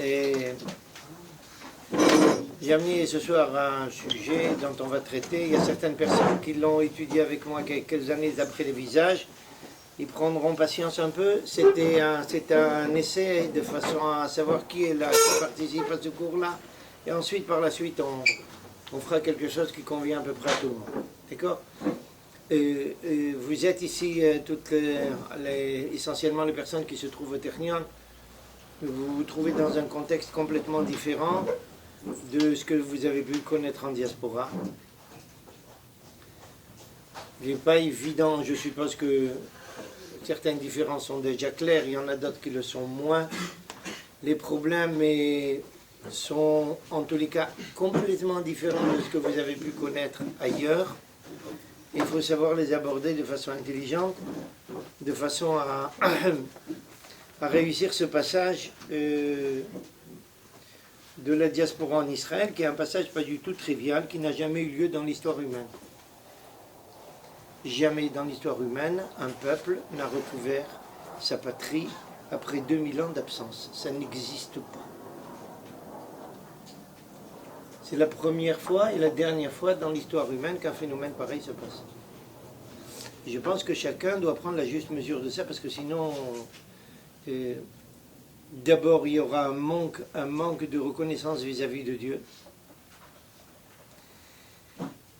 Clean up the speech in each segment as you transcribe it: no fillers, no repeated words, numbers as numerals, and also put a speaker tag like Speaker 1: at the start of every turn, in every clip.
Speaker 1: Et j'ai amené ce soir un sujet dont on va traiter. Il y a certaines personnes qui l'ont étudié avec moi quelques années après les visages. Ils prendront patience un peu. C'était un essai de façon à savoir qui est là, qui participe à ce cours-là. Et ensuite, par la suite, on fera quelque chose qui convient à peu près à tout le monde. D'accord? Vous êtes ici essentiellement les personnes qui se trouvent au Technion. Vous vous trouvez dans un contexte complètement différent de ce que vous avez pu connaître en diaspora. Il n'est pas évident, je suppose que certaines différences sont déjà claires, il y en a d'autres qui le sont moins. Les problèmes sont en tous les cas complètement différents de ce que vous avez pu connaître ailleurs. Il faut savoir les aborder de façon intelligente, de façon à réussir ce passage de la diaspora en Israël, qui est un passage pas du tout trivial, qui n'a jamais eu lieu dans l'histoire humaine. Jamais dans l'histoire humaine, un peuple n'a recouvert sa patrie après 2000 ans d'absence. Ça n'existe pas. C'est la première fois et la dernière fois dans l'histoire humaine qu'un phénomène pareil se passe. Et je pense que chacun doit prendre la juste mesure de ça, parce que sinon, d'abord, il y aura un manque de reconnaissance vis-à-vis de Dieu.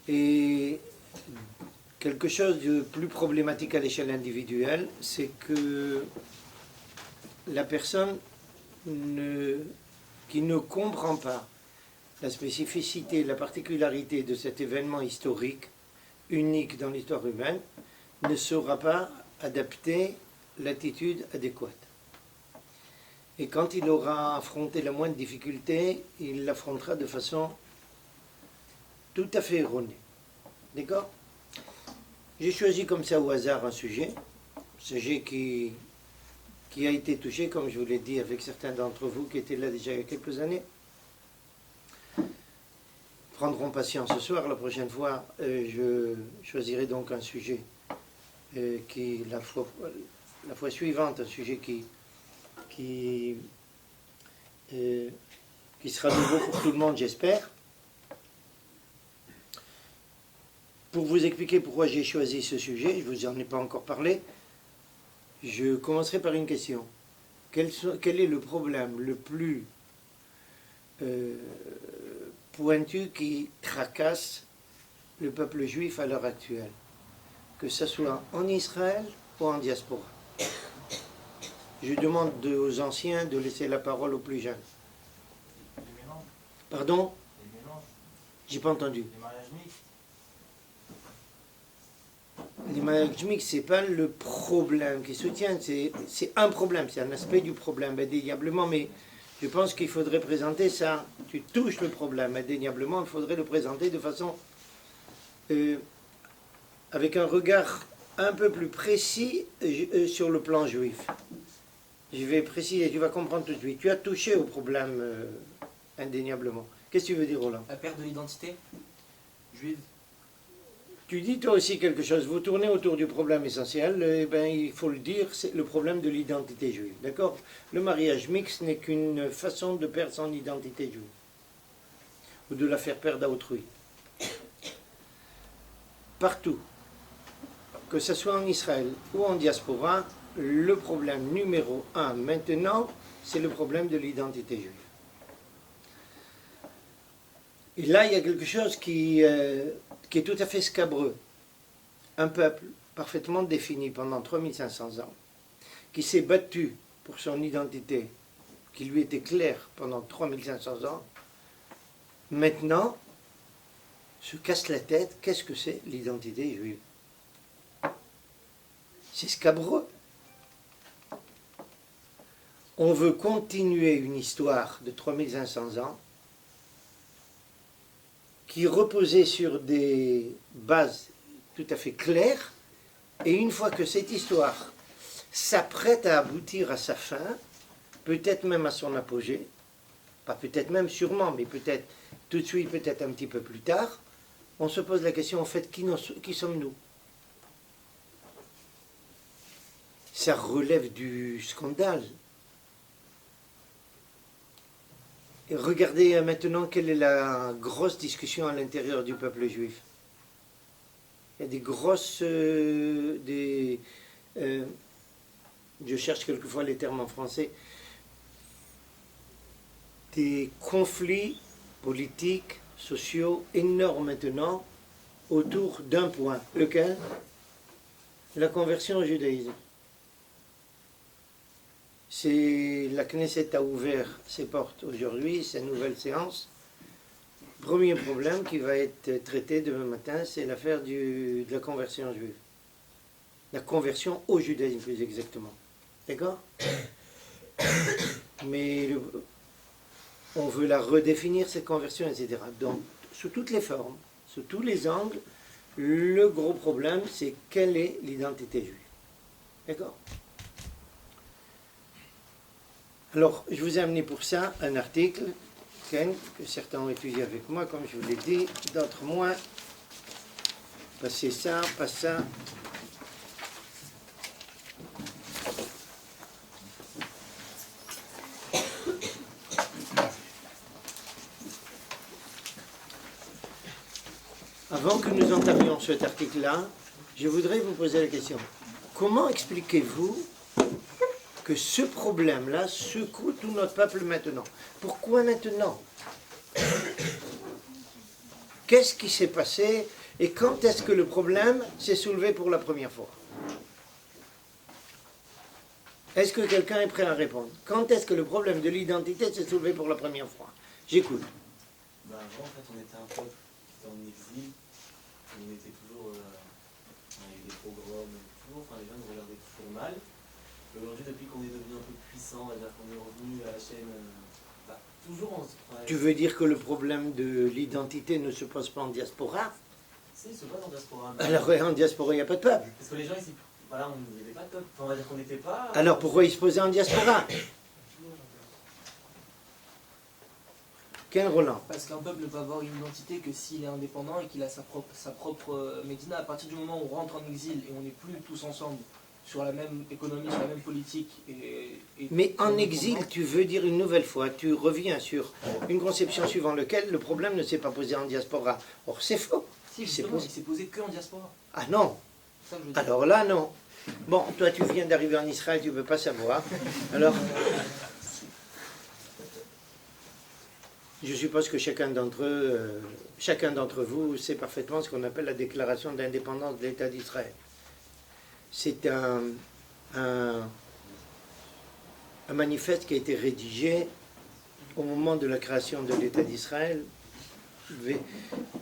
Speaker 1: Et quelque chose de plus problématique à l'échelle individuelle, c'est que la personne qui ne comprend pas la spécificité, la particularité de cet événement historique, unique dans l'histoire humaine, ne saura pas adapter l'attitude adéquate. Et quand il aura affronté la moindre difficulté, il l'affrontera de façon tout à fait erronée. D'accord ? J'ai choisi comme ça au hasard un sujet qui a été touché, comme je vous l'ai dit, avec certains d'entre vous qui étaient là déjà il y a quelques années. Prendront patience ce soir. La prochaine fois, je choisirai donc un sujet qui, la fois suivante, un sujet qui sera nouveau pour tout le monde, j'espère. Pour vous expliquer pourquoi j'ai choisi ce sujet, je ne vous en ai pas encore parlé, je commencerai par une question. Quel est le problème le plus pointu qui tracasse le peuple juif à l'heure actuelle, que ce soit en Israël ou en diaspora? Je demande aux anciens de laisser la parole aux plus jeunes.
Speaker 2: Les mélanges.
Speaker 1: Pardon?
Speaker 2: Les mélanges.
Speaker 1: J'ai pas entendu.
Speaker 2: Les mariages mixtes.
Speaker 1: Les mariages mixtes, c'est pas le problème qui soutient, c'est un problème, c'est un aspect du problème, indéniablement, mais je pense qu'il faudrait présenter ça. Tu touches le problème, indéniablement, il faudrait le présenter de façon avec un regard un peu plus précis sur le plan juif. Je vais préciser, tu vas comprendre tout de suite. Tu as touché au problème indéniablement. Qu'est-ce que tu veux dire, Roland?
Speaker 3: La perte de l'identité juive.
Speaker 1: Tu dis toi aussi quelque chose, vous tournez autour du problème essentiel, eh ben, il faut le dire, c'est le problème de l'identité juive. D'accord? Le mariage mixte n'est qu'une façon de perdre son identité juive, ou de la faire perdre à autrui. Partout, que ce soit en Israël ou en diaspora, le problème numéro un maintenant, c'est le problème de l'identité juive. Et là, il y a quelque chose qui est tout à fait scabreux. Un peuple parfaitement défini pendant 3500 ans, qui s'est battu pour son identité, qui lui était claire pendant 3500 ans, maintenant se casse la tête. Qu'est-ce que c'est l'identité juive? C'est scabreux. On veut continuer une histoire de 3500 ans qui reposait sur des bases tout à fait claires, et une fois que cette histoire s'apprête à aboutir à sa fin, peut-être même à son apogée, pas peut-être même sûrement, mais peut-être tout de suite, peut-être un petit peu plus tard, on se pose la question, en fait, qui sommes-nous? Ça relève du scandale. Et regardez maintenant quelle est la grosse discussion à l'intérieur du peuple juif. Il y a des grosses... je cherche quelquefois les termes en français. Des conflits politiques, sociaux énormes maintenant autour d'un point. Lequel? La conversion au judaïsme. La Knesset a ouvert ses portes aujourd'hui, sa nouvelle séance. Premier problème qui va être traité demain matin, c'est l'affaire de la conversion juive. La conversion au judaïsme, plus exactement. D'accord? Mais on veut la redéfinir, cette conversion, etc. Donc, sous toutes les formes, sous tous les angles, le gros problème, c'est quelle est l'identité juive. D'accord? Alors, je vous ai amené pour ça un article que certains ont étudié avec moi, comme je vous l'ai dit, d'autres moins. Passez ça, pas ça. Avant que nous entamions cet article-là, je voudrais vous poser la question. Comment expliquez-vous que ce problème-là secoue tout notre peuple maintenant? Pourquoi maintenant? Qu'est-ce qui s'est passé et quand est-ce que le problème s'est soulevé pour la première fois? Est-ce que quelqu'un est prêt à répondre? Quand est-ce que le problème de l'identité s'est soulevé pour la première fois? J'écoute.
Speaker 3: Avant, en fait, on était un peuple qui était en exil. On était toujours... on avait des pogroms, toujours. Enfin, les gens nous regardaient toujours mal. Aujourd'hui, depuis qu'on est devenu un peu puissant, c'est-à-dire qu'on est revenu à la chaîne, toujours on se prend...
Speaker 1: Tu veux dire que le problème de l'identité ne se pose pas en diaspora?
Speaker 3: Si, il se passe en diaspora.
Speaker 1: Alors en diaspora, il n'y a pas de peuple.
Speaker 3: Parce que les gens ici, voilà, on n'y avait pas de peuple. Enfin, on va dire qu'on n'était pas...
Speaker 1: Alors pourquoi il se posait en diaspora? Quel Roland?
Speaker 4: Parce qu'un peuple ne peut avoir une identité que s'il est indépendant et qu'il a sa propre médina. À partir du moment où on rentre en exil et on n'est plus tous ensemble sur la même économie, sur la même politique.
Speaker 1: Mais en exil, tu veux dire une nouvelle fois, tu reviens sur une conception suivant laquelle le problème ne s'est pas posé en diaspora. Or, c'est faux.
Speaker 4: Si, justement, il s'est posé que en diaspora.
Speaker 1: Ah non.
Speaker 4: C'est ça que je veux dire.
Speaker 1: Alors là, non. Bon, toi, tu viens d'arriver en Israël, tu ne peux pas savoir. Alors, je suppose que chacun d'entre vous sait parfaitement ce qu'on appelle la déclaration d'indépendance de l'État d'Israël. C'est un manifeste qui a été rédigé au moment de la création de l'État d'Israël,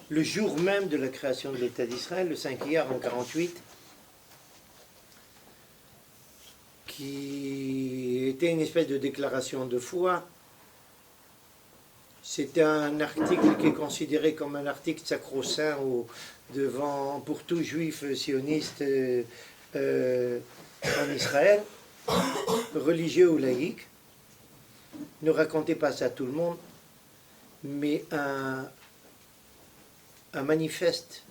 Speaker 1: le jour même de la création de l'État d'Israël, le 5 Iyar en 1948, qui était une espèce de déclaration de foi. C'est un article qui est considéré comme un article sacro-saint pour tout juif sioniste en Israël, religieux ou laïque. Ne racontez pas ça à tout le monde, mais un manifeste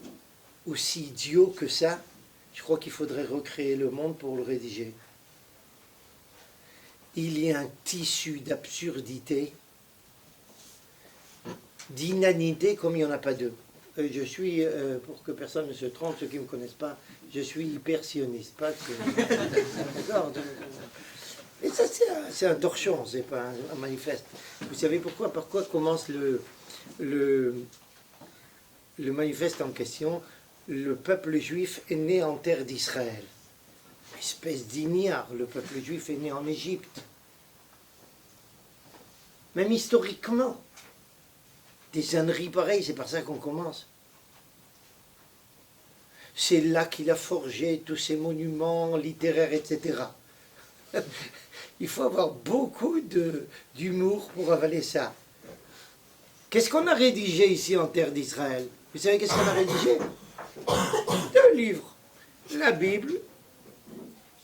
Speaker 1: aussi idiot que ça, je crois qu'il faudrait recréer le monde pour le rédiger. Il y a un tissu d'absurdité, d'inanité comme il n'y en a pas deux. Je suis, pour que personne ne se trompe, ceux qui ne me connaissent pas, je suis hyper sioniste. Pas que... D'accord. Et ça, c'est un torchon, c'est pas un manifeste. Vous savez pourquoi? Par quoi commence le manifeste en question? Le peuple juif est né en terre d'Israël. Espèce d'ignare, le peuple juif est né en Égypte. Même historiquement. Des âneries pareilles, c'est par ça qu'on commence. C'est là qu'il a forgé tous ces monuments littéraires, etc. Il faut avoir beaucoup d'humour pour avaler ça. Qu'est-ce qu'on a rédigé ici en terre d'Israël? Vous savez qu'est-ce qu'on a rédigé? Deux livres. La Bible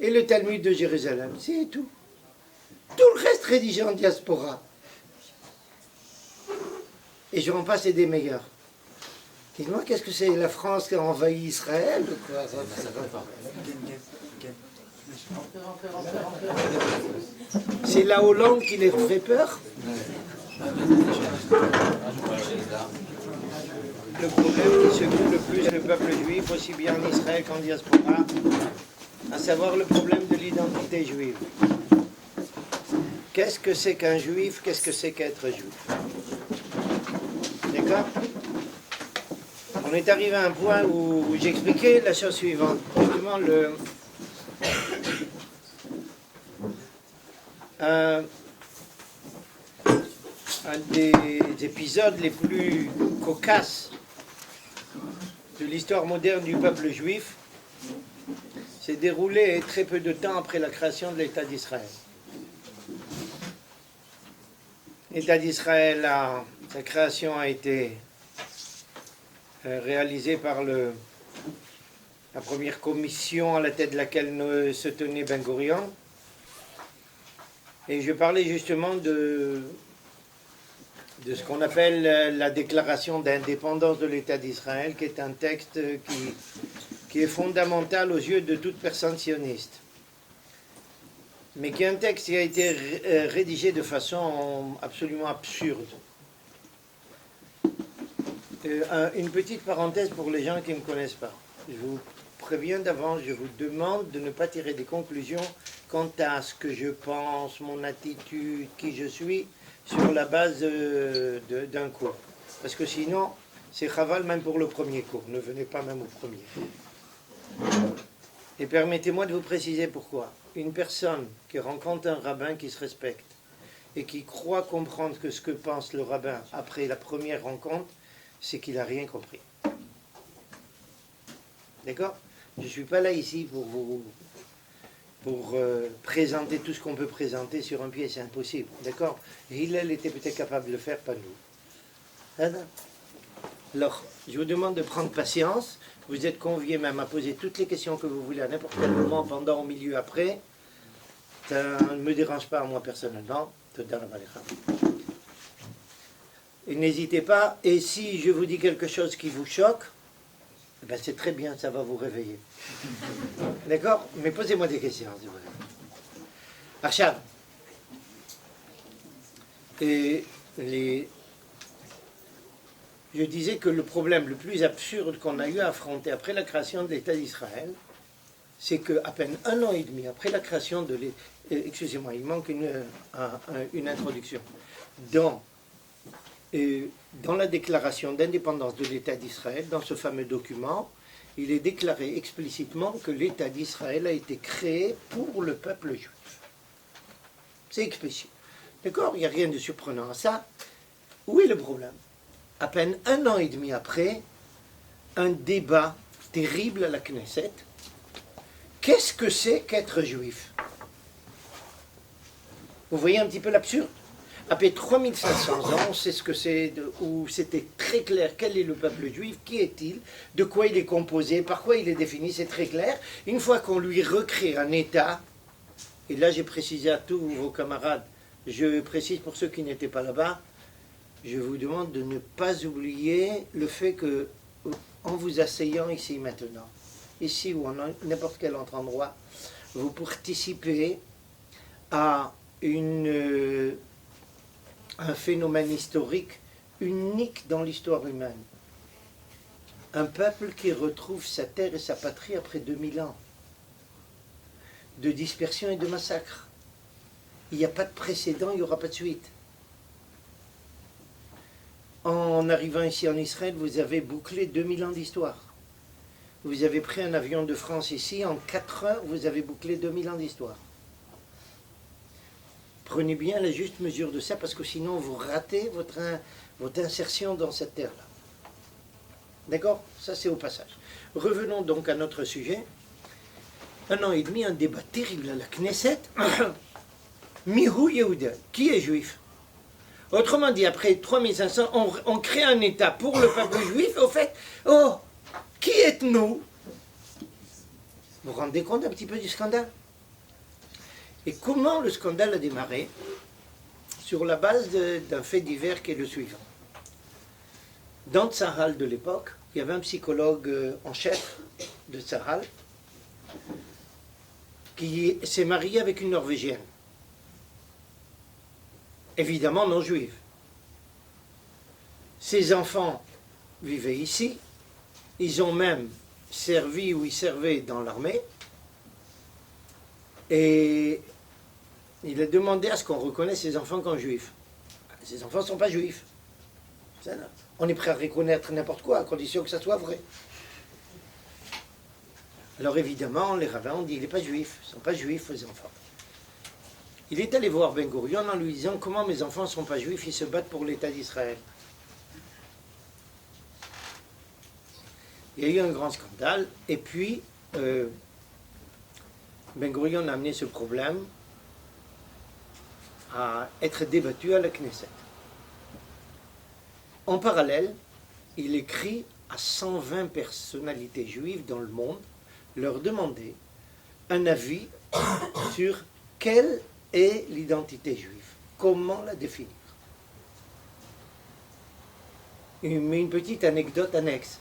Speaker 1: et le Talmud de Jérusalem. C'est tout. Tout le reste rédigé en diaspora. Et je en passe et des meilleurs. Dites-moi, qu'est-ce que c'est la France qui a envahi Israël ou quoi? C'est la Hollande qui les fait peur? le problème qui secoue le plus le peuple juif, aussi bien en Israël qu'en diaspora, à savoir le problème de l'identité juive. Qu'est-ce que c'est qu'un juif? Qu'est-ce que c'est qu'être juif? D'accord? On est arrivé à un point où j'expliquais la chose suivante. Justement, un des épisodes les plus cocasses de l'histoire moderne du peuple juif s'est déroulé très peu de temps après la création de l'État d'Israël. L'État d'Israël, sa création a été réalisée par la première commission à la tête de laquelle se tenait Ben Gurion. Et je parlais justement de ce qu'on appelle la déclaration d'indépendance de l'État d'Israël, qui est un texte qui est fondamental aux yeux de toute personne sioniste. Mais qui est un texte qui a été rédigé de façon absolument absurde. Une petite parenthèse pour les gens qui ne me connaissent pas. Je vous préviens d'avance, je vous demande de ne pas tirer des conclusions quant à ce que je pense, mon attitude, qui je suis, sur la base d'un cours. Parce que sinon, c'est chaval même pour le premier cours. Ne venez pas même au premier. Et permettez-moi de vous préciser pourquoi. Une personne qui rencontre un rabbin qui se respecte et qui croit comprendre que ce que pense le rabbin après la première rencontre, c'est qu'il n'a rien compris. D'accord? Je ne suis pas là ici pour présenter tout ce qu'on peut présenter sur un pied, c'est impossible. D'accord? Hillel était peut-être capable de le faire, pas nous. Alors, je vous demande de prendre patience. Vous êtes conviés même à poser toutes les questions que vous voulez à n'importe quel moment, pendant, au milieu, après. Ça ne me dérange pas, moi, personnellement. Et n'hésitez pas, et si je vous dis quelque chose qui vous choque, ben c'est très bien, ça va vous réveiller. D'accord? Mais posez-moi des questions, si vous voulez. Achab. Je disais que le problème le plus absurde qu'on a eu à affronter après la création de l'État d'Israël, c'est qu'à peine un an et demi après la création de l'État... Excusez-moi, il manque une introduction. Dans la déclaration d'indépendance de l'État d'Israël, dans ce fameux document, il est déclaré explicitement que l'État d'Israël a été créé pour le peuple juif. C'est explicite. D'accord? Il n'y a rien de surprenant à ça. Où est le problème? À peine un an et demi après, un débat terrible à la Knesset. Qu'est-ce que c'est qu'être juif? Vous voyez un petit peu l'absurde? Après 3500 ans, on sait ce que c'est, où c'était très clair quel est le peuple juif, qui est-il, de quoi il est composé, par quoi il est défini, c'est très clair. Une fois qu'on lui recrée un État, et là j'ai précisé à tous vos camarades, je précise pour ceux qui n'étaient pas là-bas, je vous demande de ne pas oublier le fait que, en vous asseyant ici maintenant, ici ou en n'importe quel autre endroit, vous participez à un phénomène historique unique dans l'histoire humaine. Un peuple qui retrouve sa terre et sa patrie après 2000 ans de dispersion et de massacre. Il n'y a pas de précédent, il n'y aura pas de suite. En arrivant ici en Israël, vous avez bouclé 2000 ans d'histoire. Vous avez pris un avion de France ici, en 4 heures, vous avez bouclé 2000 ans d'histoire. Prenez bien la juste mesure de ça, parce que sinon vous ratez votre insertion dans cette terre-là. D'accord? Ça c'est au passage. Revenons donc à notre sujet. Un an et demi, un débat terrible à la Knesset. Mihu Yehuda, qui est juif? Autrement dit, après 3500, on crée un État pour le peuple juif. Au fait, qui êtes-nous? Vous vous rendez compte un petit peu du scandale? Et comment le scandale a démarré? Sur la base d'un fait divers qui est le suivant. Dans Tzahal de l'époque, il y avait un psychologue en chef de Tzahal qui s'est marié avec une Norvégienne. Évidemment non juive. Ses enfants vivaient ici. Ils ont même servi ou ils servaient dans l'armée. Et il a demandé à ce qu'on reconnaisse ses enfants comme juifs. Ces enfants ne sont pas juifs. On est prêt à reconnaître n'importe quoi, à condition que ça soit vrai. Alors évidemment, les rabbins ont dit, il n'est pas juif, ils ne sont pas juifs, les enfants. Il est allé voir Ben Gurion en lui disant, comment mes enfants ne sont pas juifs, ils se battent pour l'État d'Israël. Il y a eu un grand scandale, et puis Ben Gurion a amené ce problème à être débattu à la Knesset. En parallèle, il écrit à 120 personnalités juives dans le monde, leur demander un avis sur quelle est l'identité juive, comment la définir. Mais une petite anecdote annexe.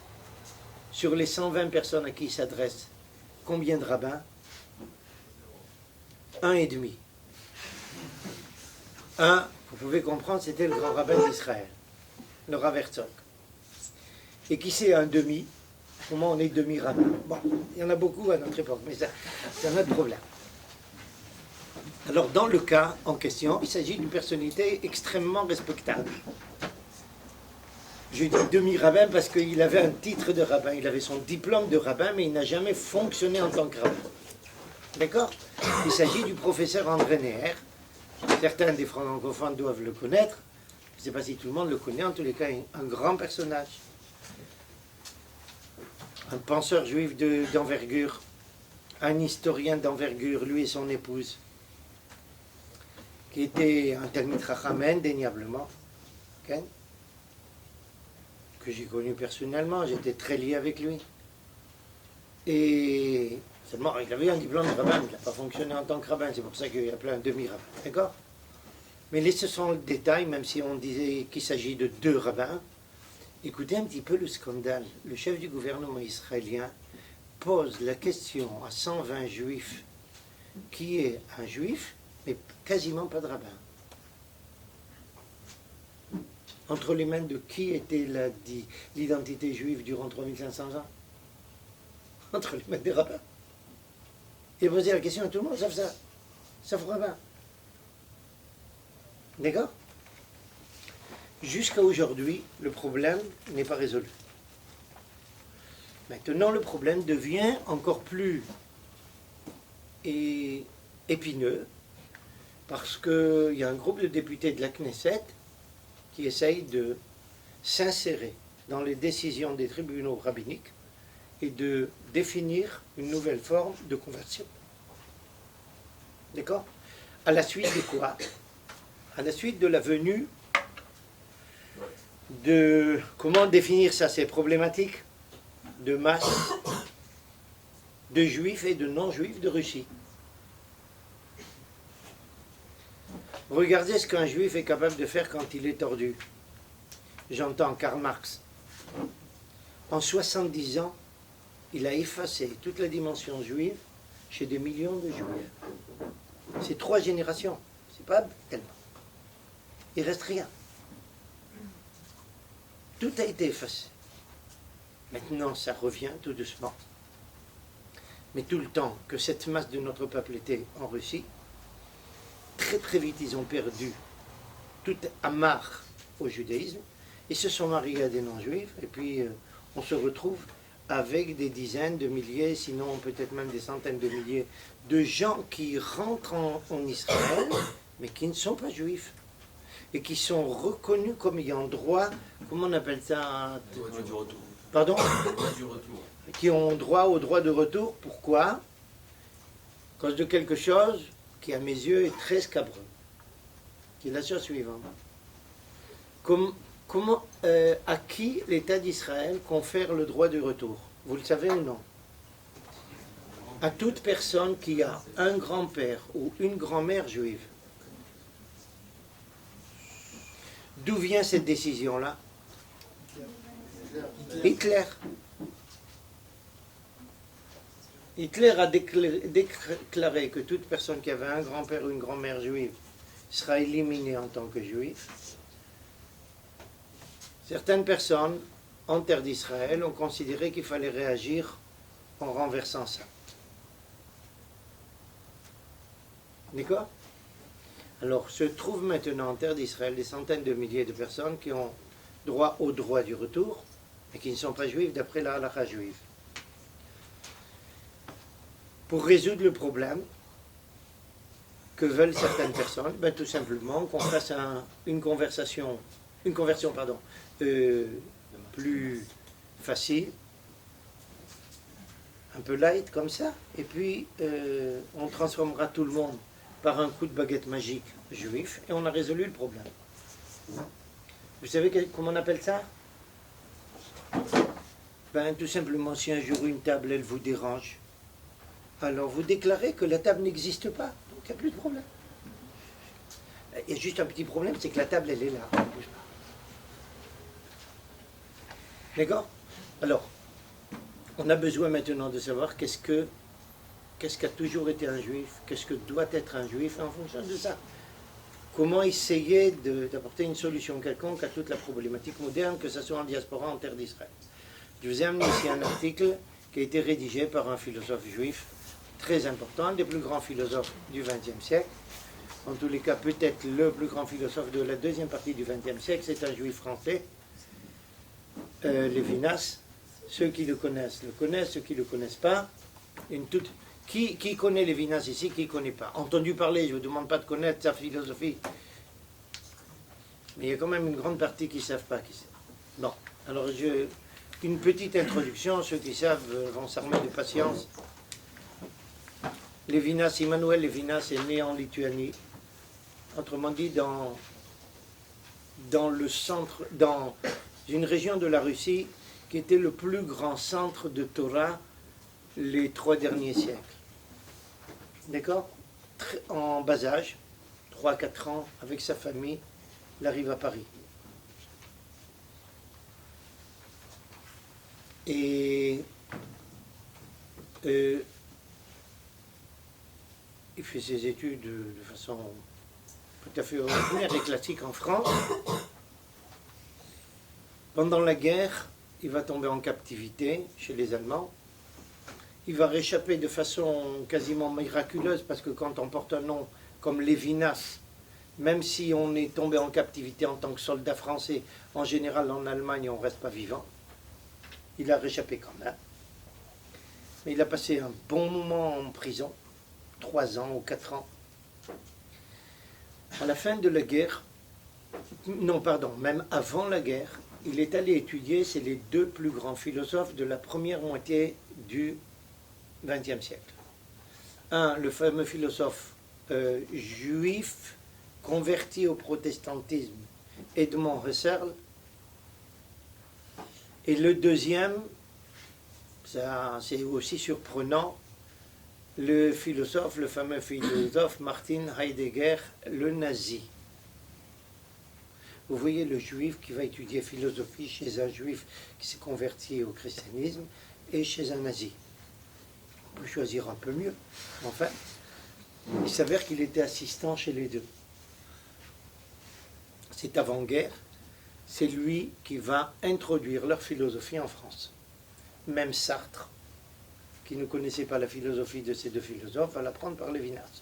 Speaker 1: Sur les 120 personnes à qui il s'adresse, combien de rabbins? 1,5. Un, vous pouvez comprendre, c'était le grand rabbin d'Israël, le Rav Herzog. Et qui c'est un demi? Comment on est demi-rabbin? Bon, il y en a beaucoup à notre époque, mais c'est un autre problème. Alors, dans le cas en question, il s'agit d'une personnalité extrêmement respectable. Je dis demi-rabbin parce qu'il avait un titre de rabbin, il avait son diplôme de rabbin, mais il n'a jamais fonctionné en tant que rabbin. D'accord? Il s'agit du professeur André Neher. Certains des francophones doivent le connaître. Je ne sais pas si tout le monde le connaît, en tous les cas, un grand personnage. Un penseur juif d'envergure, un historien d'envergure, lui et son épouse, qui était un Talmid Chacham indéniablement, okay, que j'ai connu personnellement, j'étais très lié avec lui. Et seulement, il avait un diplôme de rabbin, mais il n'a pas fonctionné en tant que rabbin, c'est pour ça qu'il appelé un demi-rabbin, d'accord? Mais ce sont les détails, même si on disait qu'il s'agit de 2 rabbins. Écoutez un petit peu le scandale. Le chef du gouvernement israélien pose la question à 120 juifs qui est un juif, mais quasiment pas de rabbin. Entre les mains de qui était l'identité juive durant 3500 ans? Entre les mains des rabbins. Il a posé la question à tout le monde, sauf ça. Sauf rabbin. D'accord? Jusqu'à aujourd'hui, le problème n'est pas résolu. Maintenant, le problème devient encore plus épineux parce qu'il y a un groupe de députés de la Knesset qui essaye de s'insérer dans les décisions des tribunaux rabbiniques et de définir une nouvelle forme de conversion. D'accord? À la suite de quoi? À la suite de la venue de... Comment définir ça? C'est problématique de masse de juifs et de non-juifs de Russie. Regardez ce qu'un juif est capable de faire quand il est tordu. J'entends Karl Marx. En 70 ans, il a effacé toute la dimension juive chez des millions de juifs. C'est 3 générations. C'est pas tellement. Il ne reste rien. Tout a été effacé. Maintenant, ça revient tout doucement. Mais tout le temps que cette masse de notre peuple était en Russie, très très vite, ils ont perdu toute amarre au judaïsme et se sont mariés à des non-juifs. Et puis, on se retrouve avec des dizaines de milliers, sinon peut-être même des centaines de milliers de gens qui rentrent en Israël, mais qui ne sont pas juifs. Et qui sont reconnus comme ayant droit, comment on appelle ça?
Speaker 3: Droit du retour.
Speaker 1: Pardon?
Speaker 3: Droit du retour.
Speaker 1: Qui ont droit au droit de retour. Pourquoi? À cause de quelque chose qui, à mes yeux, est très scabreux. Qui est la chose suivante. À qui l'État d'Israël confère le droit de retour? Vous le savez ou non? À toute personne qui a un grand-père ou une grand-mère juive. D'où vient cette décision-là? Hitler. Hitler a déclaré que toute personne qui avait un grand-père ou une grand-mère juive sera éliminée en tant que juif. Certaines personnes en terre d'Israël, ont considéré qu'il fallait réagir en renversant ça. D'accord? Alors, se trouvent maintenant en terre d'Israël des centaines de milliers de personnes qui ont droit au droit du retour et qui ne sont pas juifs d'après la halakha juive. Pour résoudre le problème que veulent certaines personnes, ben, tout simplement qu'on fasse une conversion plus facile, un peu light comme ça, et puis on transformera tout le monde par un coup de baguette magique juif, et on a résolu le problème. Vous savez comment on appelle ça? Ben, tout simplement, si un jour une table, elle vous dérange, alors vous déclarez que la table n'existe pas, donc il n'y a plus de problème. Il y a juste un petit problème, c'est que la table, elle est là, elle ne bouge pas. D'accord? Alors, on a besoin maintenant de savoir qu'est-ce qu'a toujours été un juif, qu'est-ce que doit être un juif en fonction de ça. Comment essayer d'apporter une solution quelconque à toute la problématique moderne, que ce soit en diaspora, en terre d'Israël. Je vous ai amené ici un article qui a été rédigé par un philosophe juif très important, un des plus grands philosophes du XXe siècle. En tous les cas, peut-être le plus grand philosophe de la deuxième partie du XXe siècle, c'est un juif français, Lévinas. Ceux qui le connaissent, ceux qui ne le connaissent pas. Qui connaît Lévinas ici, qui ne connaît pas? Entendu parler, je ne vous demande pas de connaître sa philosophie. Mais il y a quand même une grande partie qui ne savent pas qui c'est. Bon, alors une petite introduction, ceux qui savent vont s'armer de patience. Lévinas, Immanuel Lévinas est né en Lituanie, autrement dit dans le centre, dans une région de la Russie qui était le plus grand centre de Torah les 3 derniers siècles. D'accord? En bas âge, 3-4 ans, avec sa famille, il arrive à Paris. Et il fait ses études de façon tout à fait ordinaire et classique en France. Pendant la guerre, il va tomber en captivité chez les Allemands. Il va réchapper de façon quasiment miraculeuse, parce que quand on porte un nom comme Lévinas, même si on est tombé en captivité en tant que soldat français, en général en Allemagne on ne reste pas vivant. Il a réchappé quand même. Mais il a passé un bon moment en prison, 3 ans ou 4 ans. À la fin de la guerre, non pardon, même avant la guerre, il est allé étudier, c'est les 2 plus grands philosophes de la première moitié du XXe siècle. Un, le fameux philosophe juif converti au protestantisme, Edmond Husserl. Et le deuxième, ça c'est aussi surprenant, le fameux philosophe Martin Heidegger, le nazi. Vous voyez le juif qui va étudier philosophie chez un juif qui s'est converti au christianisme et chez un nazi. On peut choisir un peu mieux. Enfin, il s'avère qu'il était assistant chez les 2. C'est avant-guerre, c'est lui qui va introduire leur philosophie en France. Même Sartre, qui ne connaissait pas la philosophie de ces 2 philosophes, va l'apprendre par Lévinas.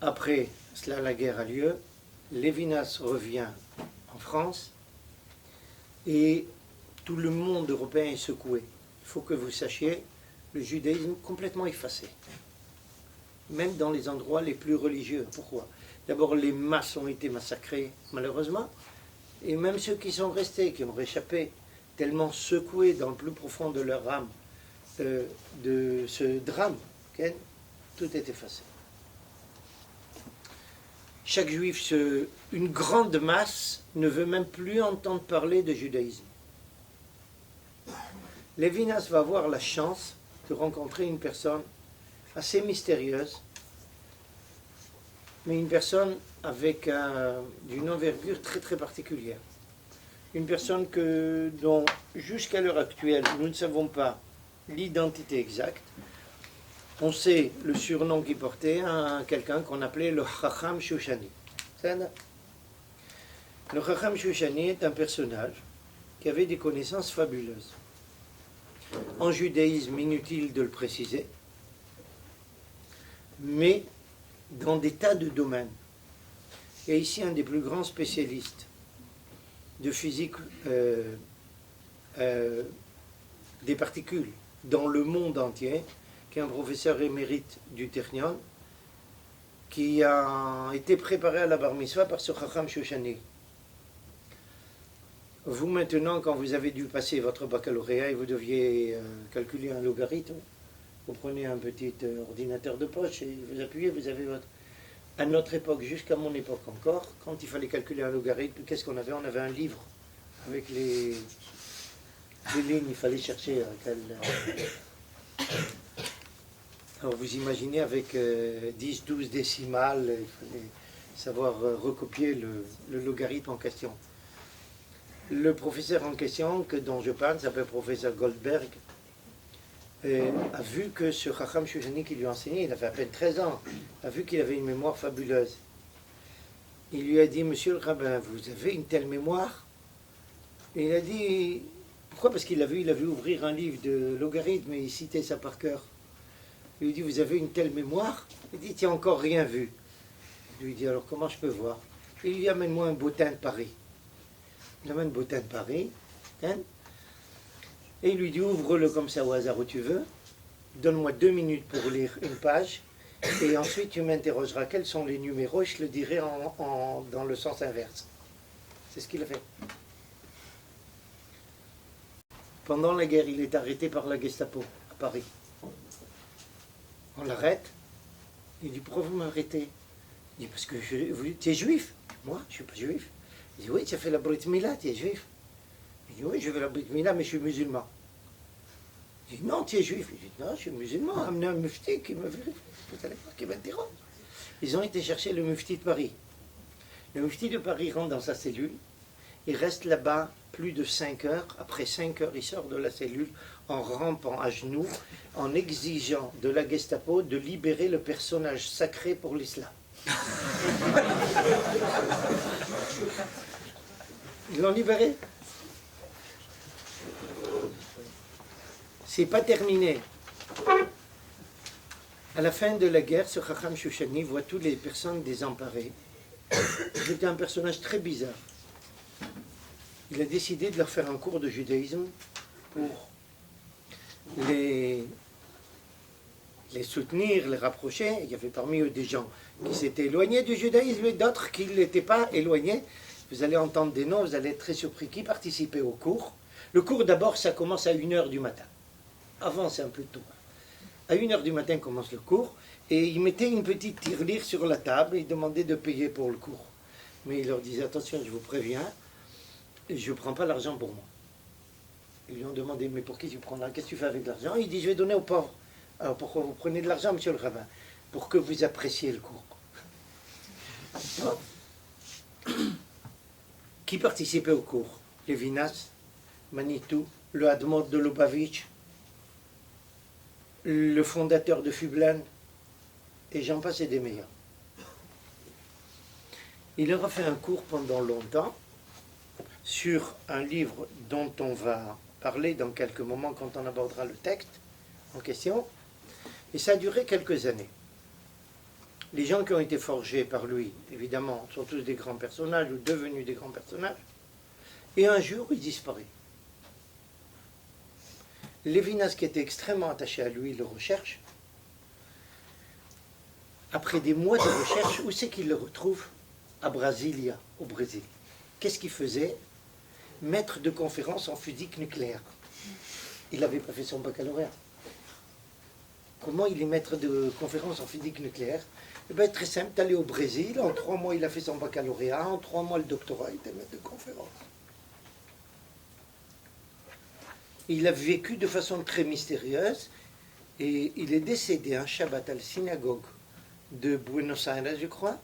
Speaker 1: Après cela, la guerre a lieu, Lévinas revient en France et tout le monde européen est secoué. Il faut que vous sachiez, le judaïsme est complètement effacé, même dans les endroits les plus religieux. Pourquoi? D'abord, les masses ont été massacrées, malheureusement, et même ceux qui sont restés, qui ont réchappé, tellement secoués dans le plus profond de leur âme de ce drame, okay? Tout est effacé. Chaque juif, une grande masse, ne veut même plus entendre parler de judaïsme. Lévinas va avoir la chance de rencontrer une personne assez mystérieuse, mais une personne avec d'une envergure très très particulière. Une personne dont jusqu'à l'heure actuelle nous ne savons pas l'identité exacte. On sait le surnom qu'il portait à quelqu'un qu'on appelait le Chacham Shoshani. Le Chacham Shushani est un personnage qui avait des connaissances fabuleuses. En judaïsme, inutile de le préciser, mais dans des tas de domaines. Il y a ici un des plus grands spécialistes de physique des particules dans le monde entier, qui est un professeur émérite du Technion, qui a été préparé à la bar mitzvah par ce Chacham Shushani. Vous maintenant, quand vous avez dû passer votre baccalauréat et vous deviez calculer un logarithme, vous prenez un petit ordinateur de poche et vous appuyez, vous avez votre... À notre époque, jusqu'à mon époque encore, quand il fallait calculer un logarithme, qu'est-ce qu'on avait? On avait un livre avec les lignes, il fallait chercher Alors vous imaginez avec 10, 12 décimales, il fallait savoir recopier le logarithme en question. Le professeur en question, dont je parle, s'appelle professeur Goldberg, a vu que ce Chacham Shushani qui lui enseignait, il avait à peine 13 ans, a vu qu'il avait une mémoire fabuleuse. Il lui a dit, monsieur le rabbin, vous avez une telle mémoire? Et il a dit, pourquoi? Parce qu'il a vu ouvrir un livre de logarithme et il citait ça par cœur. Il lui dit, vous avez une telle mémoire? Il dit, tu n'as encore rien vu. Il lui dit, alors comment je peux voir? Il lui dit, amène-moi un bottin de Paris. Il amène un bottin de Paris, hein? Et il lui dit, ouvre-le comme ça au hasard où tu veux, donne-moi 2 minutes pour lire une page, et ensuite tu m'interrogeras quels sont les numéros, et je le dirai dans le sens inverse. C'est ce qu'il a fait. Pendant la guerre, il est arrêté par la Gestapo à Paris. On l'arrête. Il dit, pourquoi vous m'arrêtez? Il dit, parce que tu es juif. Moi, je ne suis pas juif. Il dit, oui, tu as fait la Brit Mila, tu es juif. Il dit, oui, je fais la Brit Mila, mais je suis musulman. Il dit, non, tu es juif. Il dit, non, je suis musulman. Amenez un mufti qui me vérifie. Vous allez voir, qui m'interroge. Ils ont été chercher le mufti de Paris. Le mufti de Paris rentre dans sa cellule. Il reste là-bas plus de 5 heures. Après 5 heures, il sort de la cellule en rampant à genoux, en exigeant de la Gestapo de libérer le personnage sacré pour l'islam. Ils l'ont libéré. C'est pas terminé. À la fin de la guerre, ce Chacham Shushani voit toutes les personnes désemparées. C'était un personnage très bizarre. Il a décidé de leur faire un cours de judaïsme pour les soutenir, les rapprocher. Il y avait parmi eux des gens qui s'étaient éloignés du judaïsme et d'autres qui ne l'étaient pas éloignés. Vous allez entendre des noms, vous allez être très surpris. Qui participait au cours? Le cours, d'abord, ça commence à 1h du matin. Avant, c'est un peu tôt. À 1h du matin commence le cours, et ils mettaient une petite tirelire sur la table, et ils demandaient de payer pour le cours. Mais ils leur disaient, attention, je vous préviens, je ne prends pas l'argent pour moi. Ils lui ont demandé, mais pour qui tu prends l'argent? Qu'est-ce que tu fais avec l'argent? Il dit, je vais donner aux pauvres. Alors pourquoi vous prenez de l'argent, monsieur le rabbin? Pour que vous appréciez le cours. Qui participait au cours? Lévinas, Manitou, le Hadmod de Lubavitch, le fondateur de Fublan, et j'en passe et des meilleurs. Il leur a fait un cours pendant longtemps sur un livre dont on va parler dans quelques moments quand on abordera le texte en question, et ça a duré quelques années. Les gens qui ont été forgés par lui, évidemment, sont tous des grands personnages ou devenus des grands personnages, et un jour, il disparaît. Lévinas, qui était extrêmement attaché à lui, le recherche. Après des mois de recherche, où c'est qu'il le retrouve? À Brasilia, au Brésil. Qu'est-ce qu'il faisait? Maître de conférence en physique nucléaire. Il n'avait pas fait son baccalauréat. Comment il est maître de conférence en physique nucléaire? Eh bien, très simple, d'aller au Brésil, en 3 mois il a fait son baccalauréat, en 3 mois le doctorat, il était maître de conférence. Il a vécu de façon très mystérieuse, et il est décédé un Shabbat à la synagogue de Buenos Aires, je crois,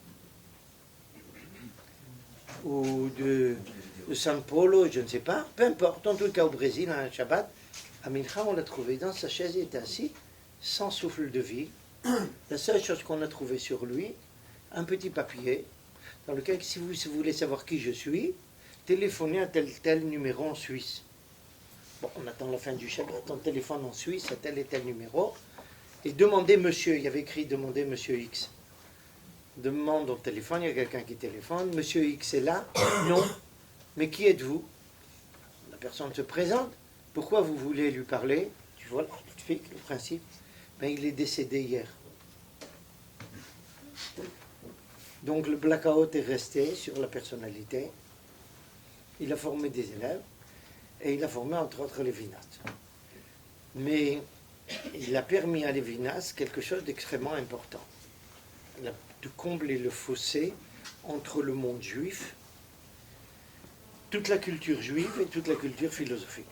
Speaker 1: ou de São Paulo, je ne sais pas, peu importe, en tout cas au Brésil, un Shabbat, à Mincha, on l'a trouvé dans sa chaise, il était assis, sans souffle de vie. La seule chose qu'on a trouvée sur lui, un petit papier, dans lequel, si vous voulez savoir qui je suis, téléphonez à tel numéro en Suisse. Bon, on attend la fin du chapitre, on téléphone en Suisse à tel et tel numéro, et demandez monsieur, il y avait écrit demandez monsieur X. Demande au téléphone, il y a quelqu'un qui téléphone, monsieur X est là, non, mais qui êtes-vous? La personne se présente, pourquoi vous voulez lui parler? Tu vois, le principe, ben, il est décédé hier. Donc le blackout est resté sur la personnalité, il a formé des élèves, et il a formé entre autres Lévinas. Mais il a permis à Lévinas quelque chose d'extrêmement important, de combler le fossé entre le monde juif, toute la culture juive et toute la culture philosophique.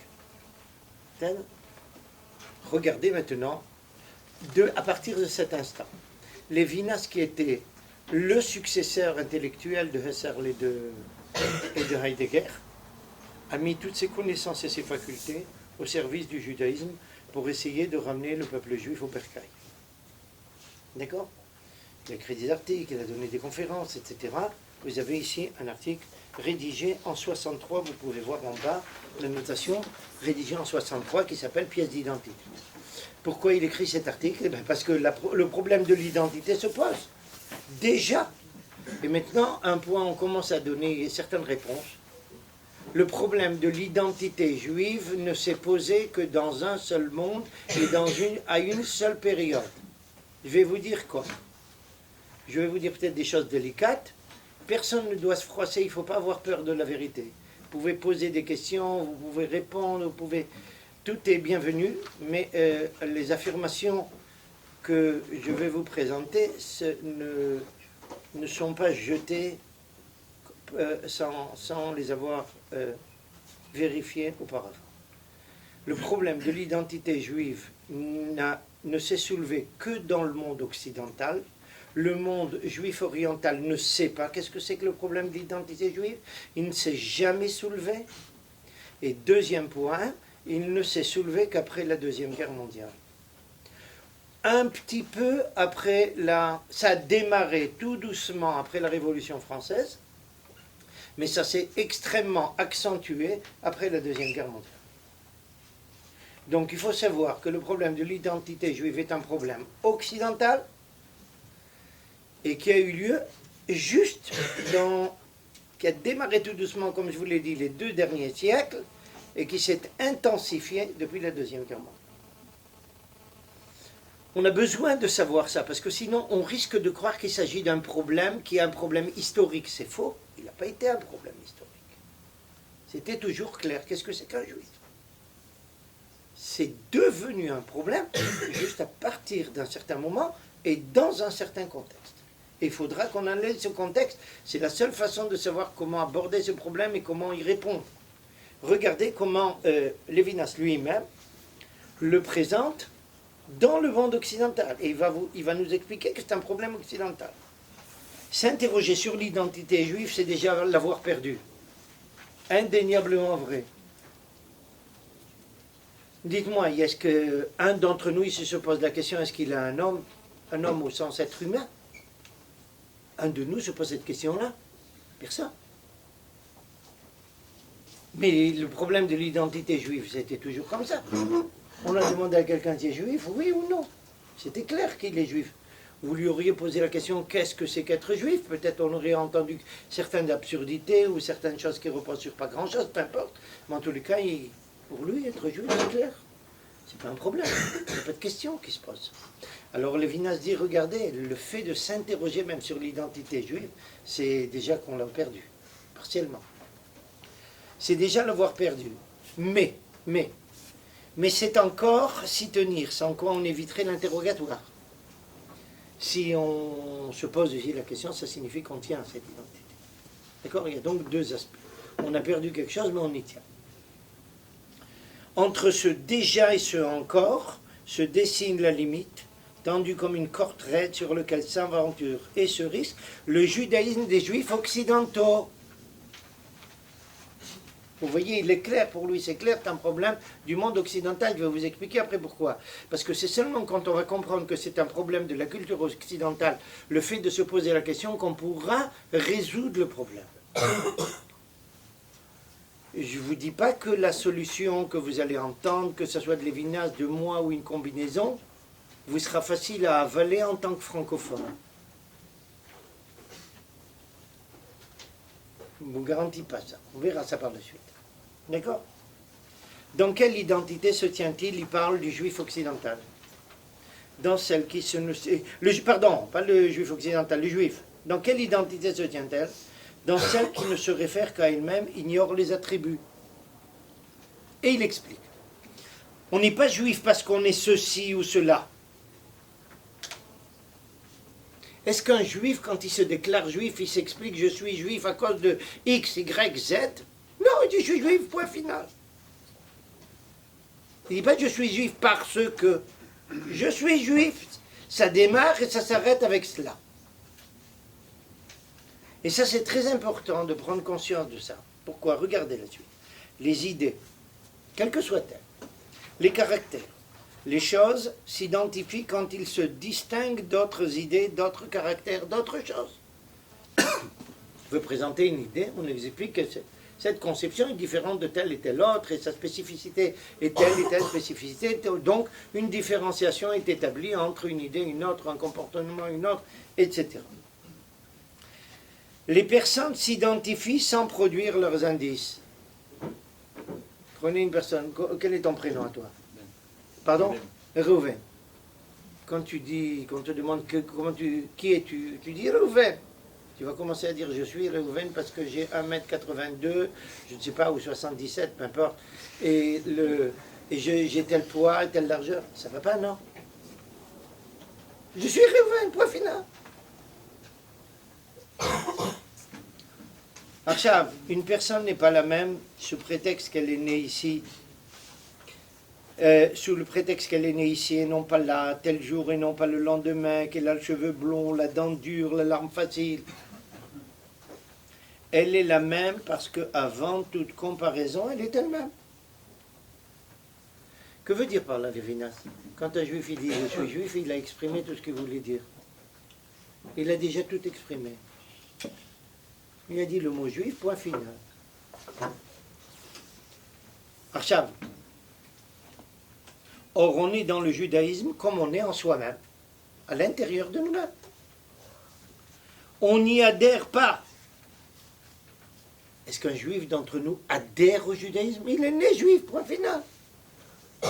Speaker 1: Regardez maintenant, à partir de cet instant, Lévinas qui était le successeur intellectuel de Husserl et de Heidegger, a mis toutes ses connaissances et ses facultés au service du judaïsme pour essayer de ramener le peuple juif au bercail. D'accord? Il a écrit des articles, il a donné des conférences, etc. Vous avez ici un article rédigé en 63, vous pouvez voir en bas la notation, rédigé en 63, qui s'appelle Pièce d'identité. Pourquoi il écrit cet article? Eh bien parce que le problème de l'identité se pose. Déjà. Et maintenant, un point, on commence à donner certaines réponses. Le problème de l'identité juive ne s'est posé que dans un seul monde et à une seule période. Je vais vous dire quoi? Je vais vous dire peut-être des choses délicates. Personne ne doit se froisser, il ne faut pas avoir peur de la vérité. Vous pouvez poser des questions, vous pouvez répondre, vous pouvez... Tout est bienvenu, mais les affirmations que je vais vous présenter ne sont pas jetées sans les avoir vérifiées auparavant. Le problème de l'identité juive ne s'est soulevé que dans le monde occidental. Le monde juif oriental ne sait pas qu'est-ce que c'est que le problème de l'identité juive. Il ne s'est jamais soulevé. Et deuxième point, il ne s'est soulevé qu'après la Deuxième Guerre mondiale. Un petit peu après ça a démarré tout doucement après la Révolution française, mais ça s'est extrêmement accentué après la Deuxième Guerre mondiale. Donc il faut savoir que le problème de l'identité juive est un problème occidental et qui a eu lieu juste qui a démarré tout doucement, comme je vous l'ai dit, les 2 derniers siècles et qui s'est intensifié depuis la Deuxième Guerre mondiale. On a besoin de savoir ça, parce que sinon on risque de croire qu'il s'agit d'un problème qui est un problème historique. C'est faux, il n'a pas été un problème historique. C'était toujours clair, qu'est-ce que c'est qu'un juif? C'est devenu un problème juste à partir d'un certain moment et dans un certain contexte. Et il faudra qu'on analyse ce contexte, c'est la seule façon de savoir comment aborder ce problème et comment y répondre. Regardez comment Lévinas lui-même le présente dans le monde occidental. Et il va nous expliquer que c'est un problème occidental. S'interroger sur l'identité juive, c'est déjà l'avoir perdu. Indéniablement vrai. Dites-moi, est-ce qu'un d'entre nous ici se pose la question, est-ce qu'il a un homme au sens être humain? Un de nous se pose cette question-là? Personne. Mais le problème de l'identité juive, c'était toujours comme ça. On a demandé à quelqu'un qui est juif, oui ou non. C'était clair qu'il est juif. Vous lui auriez posé la question, qu'est-ce que c'est qu'être juif? Peut-être on aurait entendu certaines absurdités ou certaines choses qui reposent sur pas grand-chose, peu importe. Mais en tous les cas, pour lui, être juif, c'est clair. C'est pas un problème. Il n'y a pas de question qui se pose. Alors Lévinas dit, regardez, le fait de s'interroger même sur l'identité juive, c'est déjà qu'on l'a perdu, partiellement. C'est déjà l'avoir perdu. Mais c'est encore s'y tenir, sans quoi on éviterait l'interrogatoire. Si on se pose ici la question, ça signifie qu'on tient à cette identité. D'accord? Il y a donc 2 aspects. On a perdu quelque chose, mais on y tient. Entre ce déjà et ce encore se dessine la limite, tendue comme une corde raide sur laquelle s'aventure et se risque le judaïsme des juifs occidentaux. Vous voyez, il est clair pour lui, c'est clair, c'est un problème du monde occidental. Je vais vous expliquer après pourquoi. Parce que c'est seulement quand on va comprendre que c'est un problème de la culture occidentale, le fait de se poser la question, qu'on pourra résoudre le problème. Je ne vous dis pas que la solution que vous allez entendre, que ce soit de Lévinas, de moi ou une combinaison, vous sera facile à avaler en tant que francophone. Je ne vous garantis pas ça. On verra ça par la suite. D'accord? Dans quelle identité se tient-il? Il parle du juif occidental. Dans celle qui se... pardon, pas le juif occidental, le juif. Dans quelle identité se tient-elle? Dans celle qui ne se réfère qu'à elle-même, ignore les attributs. Et il explique. On n'est pas juif parce qu'on est ceci ou cela. Est-ce qu'un juif, quand il se déclare juif, il s'explique je suis juif à cause de X, Y, Z? Non, il dit je suis juif, point final. Il ne dit pas je suis juif parce que. Je suis juif, ça démarre et ça s'arrête avec cela. Et ça, c'est très important de prendre conscience de ça. Pourquoi? Regardez la suite. Les idées, quelles que soient-elles, les caractères, les choses s'identifient quand ils se distinguent d'autres idées, d'autres caractères, d'autres choses. On veut présenter une idée, on explique que cette conception est différente de telle et telle autre, et sa spécificité est telle et telle spécificité. Donc, une différenciation est établie entre une idée et une autre, un comportement et une autre, etc. Les personnes s'identifient sans produire leurs indices. Prenez une personne, quel est ton prénom à toi? Pardon? Réhouven. Quand tu dis, quand on te demande qui es-tu, tu dis Réhouven. Tu vas commencer à dire je suis Réhouven parce que j'ai 1m82, je ne sais pas, ou 77, peu importe, et j'ai tel poids et telle largeur. Ça ne va pas, non? Je suis Réhouven, point final. Achav, une personne n'est pas la même sous prétexte qu'elle est née ici, sous le prétexte qu'elle est née ici et non pas là, tel jour et non pas le lendemain, qu'elle a le cheveu blond, la dent dure, la larme facile. Elle est la même parce qu'avant toute comparaison, elle est elle-même. Que veut dire par là, Lévinas? Quand un juif il dit je suis juif, il a exprimé tout ce qu'il voulait dire. Il a déjà tout exprimé. Il a dit le mot juif, point final. Achav. Or, on est dans le judaïsme comme on est en soi-même, à l'intérieur de nous-mêmes. On n'y adhère pas. Est-ce qu'un juif d'entre nous adhère au judaïsme? Il est né juif, point final. Il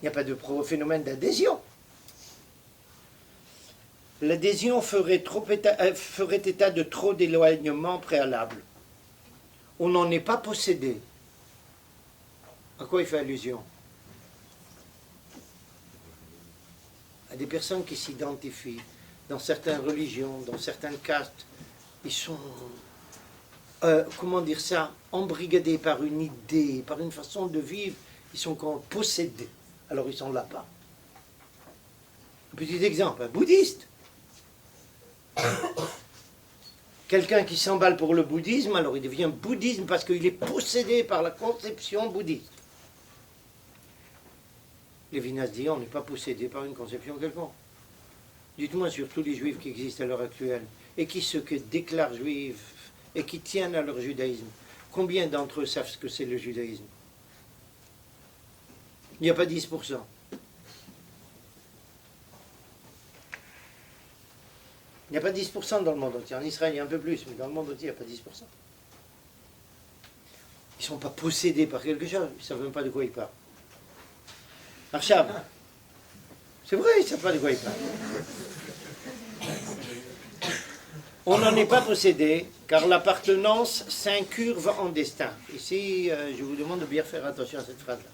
Speaker 1: n'y a pas de phénomène d'adhésion. L'adhésion ferait état de trop d'éloignement préalable. On n'en est pas possédé. À quoi il fait allusion? À des personnes qui s'identifient dans certaines religions, dans certaines castes. Ils sont, comment dire ça, embrigadés par une idée, par une façon de vivre. Ils sont possédés. Alors ils sont là-bas. Un petit exemple, un bouddhiste. Quelqu'un qui s'emballe pour le bouddhisme, alors il devient bouddhisme parce qu'il est possédé par la conception bouddhiste. Lévinas dit, on n'est pas possédé par une conception quelconque. Dites-moi sur tous les juifs qui existent à l'heure actuelle, et qui se déclarent juifs, et qui tiennent à leur judaïsme, combien d'entre eux savent ce que c'est le judaïsme? Il n'y a pas 10%. Il n'y a pas 10% dans le monde entier. En Israël, il y a un peu plus, mais dans le monde entier, il n'y a pas 10%. Ils ne sont pas possédés par quelque chose. Ils ne savent même pas de quoi ils parlent. Arshab, c'est vrai, ils ne savent pas de quoi ils parlent. On n'en est pas possédé, car l'appartenance s'incurve en destin. Ici, je vous demande de bien faire attention à cette phrase-là.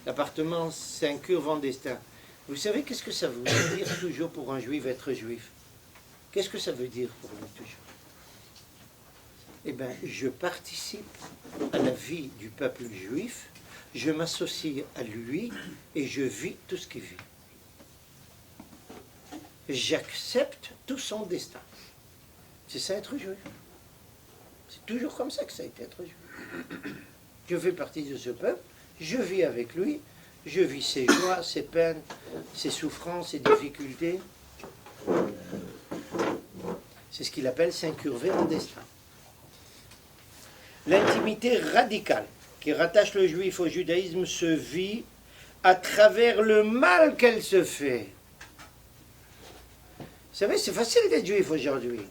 Speaker 1: L'appartenance s'incurve en destin. Vous savez qu'est-ce que ça veut dire toujours pour un juif être juif? Qu'est-ce que ça veut dire pour lui toujours? Eh bien, je participe à la vie du peuple juif, je m'associe à lui et je vis tout ce qu'il vit. J'accepte tout son destin. C'est ça être juif. C'est toujours comme ça que ça a été être juif. Je fais partie de ce peuple, je vis avec lui, je vis ses joies, ses peines, ses souffrances, ses difficultés. C'est ce qu'il appelle s'incurver en destin. L'intimité radicale qui rattache le juif au judaïsme se vit à travers le mal qu'elle se fait. Vous savez, c'est facile d'être juif aujourd'hui.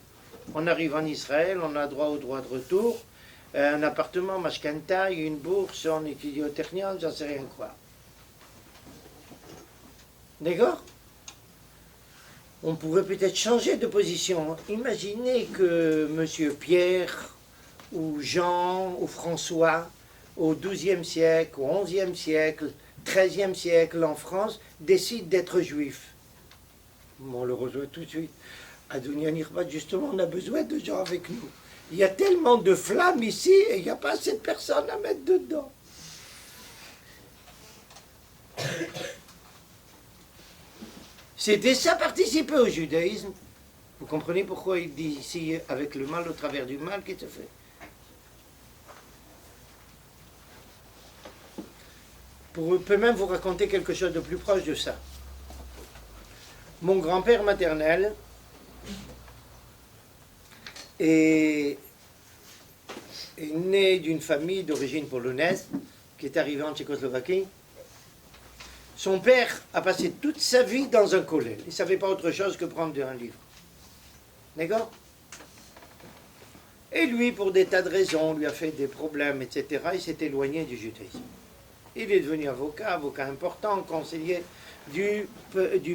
Speaker 1: On arrive en Israël, on a droit au droit de retour, un appartement, mashkanta, une bourse, on étudie au Technion, j'en sais rien quoi. D'accord? On pourrait peut-être changer de position. Imaginez que M. Pierre, ou Jean, ou François, au XIIe siècle, au XIe siècle, XIIIe siècle en France, décident d'être juifs. On le rejoint tout de suite. À Dounia Nirbat, justement, on a besoin de gens avec nous. Il y a tellement de flammes ici et il n'y a pas assez de personnes à mettre dedans. C'était ça, participer au judaïsme. Vous comprenez pourquoi il dit ici, avec le mal au travers du mal qui se fait. Je peux même vous raconter quelque chose de plus proche de ça. Mon grand-père maternel est né d'une famille d'origine polonaise qui est arrivée en Tchécoslovaquie. Son père a passé toute sa vie dans un kollel. Il ne savait pas autre chose que prendre un livre. D'accord? Et lui, pour des tas de raisons, lui a fait des problèmes, etc. Il s'est éloigné du judaïsme. Il est devenu avocat, avocat important, conseiller du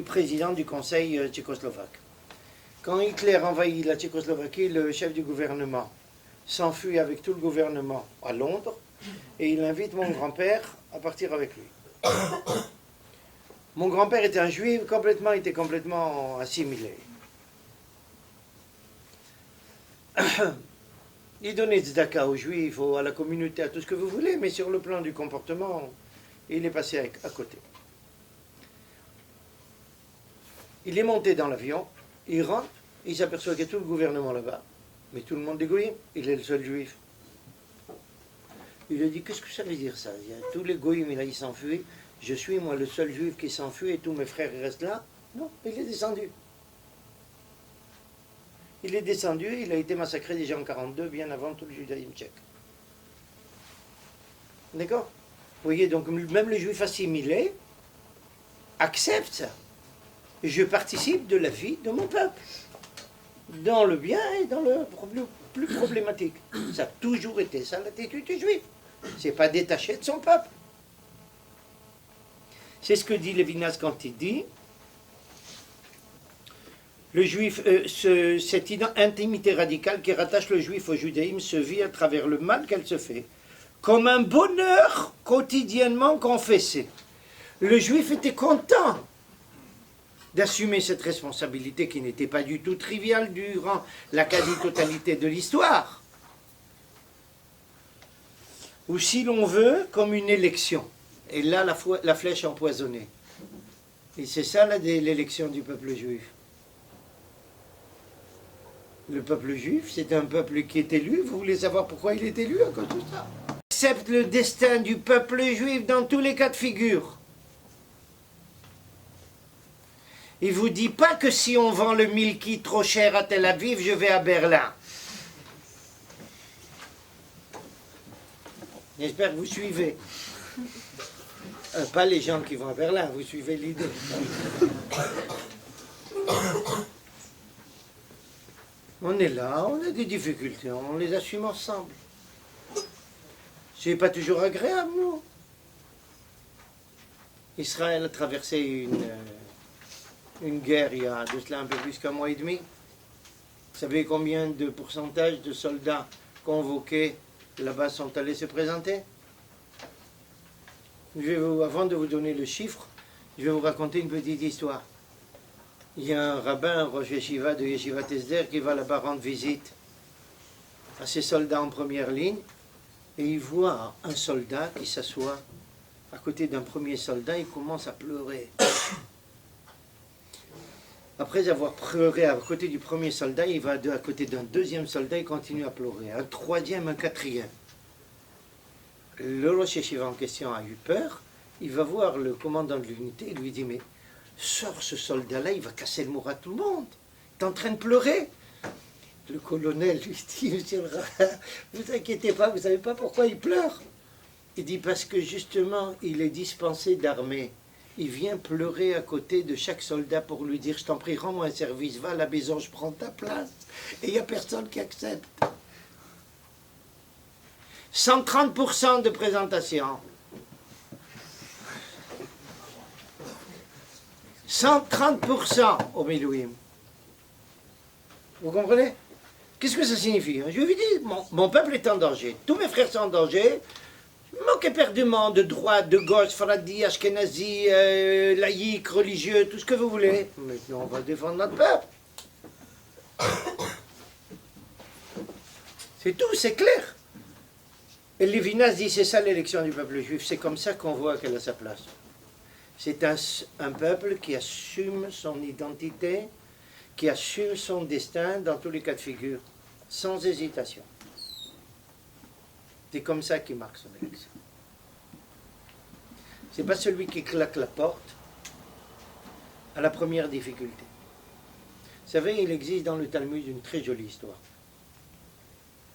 Speaker 1: président du conseil tchécoslovaque. Quand Hitler envahit la Tchécoslovaquie, le chef du gouvernement s'enfuit avec tout le gouvernement à Londres et il invite mon grand-père à partir avec lui. Mon grand-père était un juif, était complètement assimilé. Il donnait tzedaka aux juifs, à la communauté, à tout ce que vous voulez, mais sur le plan du comportement, il est passé à côté. Il est monté dans l'avion, il rentre, il s'aperçoit qu'il y a tout le gouvernement là-bas, mais tout le monde est goïm, il est le seul juif. Il lui a dit, qu'est-ce que ça veut dire ça? Il y a tous les goïms, ils s'enfuient, je suis moi le seul juif qui s'enfuit et tous mes frères restent là? Non, il est descendu. Il est descendu, il a été massacré déjà en 1942, bien avant tout le judaïsme tchèque. D'accord? Vous voyez, donc même le juif assimilé accepte ça. Je participe de la vie de mon peuple, dans le bien et dans le plus problématique. Ça a toujours été ça l'attitude du juif. C'est pas détaché de son peuple. C'est ce que dit Lévinas quand il dit le juif, cette intimité radicale qui rattache le juif au judaïsme se vit à travers le mal qu'elle se fait, comme un bonheur quotidiennement confessé. Le juif était content d'assumer cette responsabilité qui n'était pas du tout triviale durant la quasi-totalité de l'histoire. Ou si l'on veut, comme une élection. Et là, la flèche empoisonnée. Et c'est ça l'élection du peuple juif. Le peuple juif, c'est un peuple qui est élu. Vous voulez savoir pourquoi il est élu à cause de ça? Accepte le destin du peuple juif dans tous les cas de figure. Il ne vous dit pas que si on vend le milki trop cher à Tel Aviv, je vais à Berlin. J'espère que vous suivez. Pas les gens qui vont à Berlin, vous suivez l'idée. On est là, on a des difficultés, on les assume ensemble. C'est pas toujours agréable, non? Israël a traversé une guerre il y a de cela un peu plus qu'un mois et demi. Vous savez combien de pourcentage de soldats convoqués là-bas sont allés se présenter? Avant de vous donner le chiffre, je vais vous raconter une petite histoire. Il y a un rabbin, un rosh yeshiva de Yeshivat Esder, qui va là-bas rendre visite à ses soldats en première ligne, et il voit un soldat qui s'assoit à côté d'un premier soldat, il commence à pleurer. Après avoir pleuré à côté du premier soldat, il va à côté d'un deuxième soldat, il continue à pleurer. Un troisième, un quatrième. le Rosh Yeshiva en question a eu peur. Il va voir le commandant de l'unité et lui dit, mais sors ce soldat-là, il va casser le moral à tout le monde. Il est en train de pleurer. Le colonel lui dit, monsieur le Rav, vous inquiétez pas, vous ne savez pas pourquoi il pleure. Il dit, parce que justement, il est dispensé d'armée. Il vient pleurer à côté de chaque soldat pour lui dire, je t'en prie, rends-moi un service, va à la maison, je prends ta place. Et il n'y a personne qui accepte. 130% de présentation. 130% au Milouim. Vous comprenez? Qu'est-ce que ça signifie? Je lui dis, mon peuple est en danger. Tous mes frères sont en danger. Manque éperdument de droite, de gauche, faradi, ashkenazi, laïque, religieux, tout ce que vous voulez. Maintenant, on va défendre notre peuple. C'est tout, c'est clair. Et Lévinas dit, c'est ça l'élection du peuple juif. C'est comme ça qu'on voit qu'elle a sa place. C'est un peuple qui assume son identité, qui assume son destin dans tous les cas de figure, sans hésitation. C'est comme ça qu'il marque son élection. C'est pas celui qui claque la porte à la première difficulté. Vous savez, il existe dans le Talmud une très jolie histoire.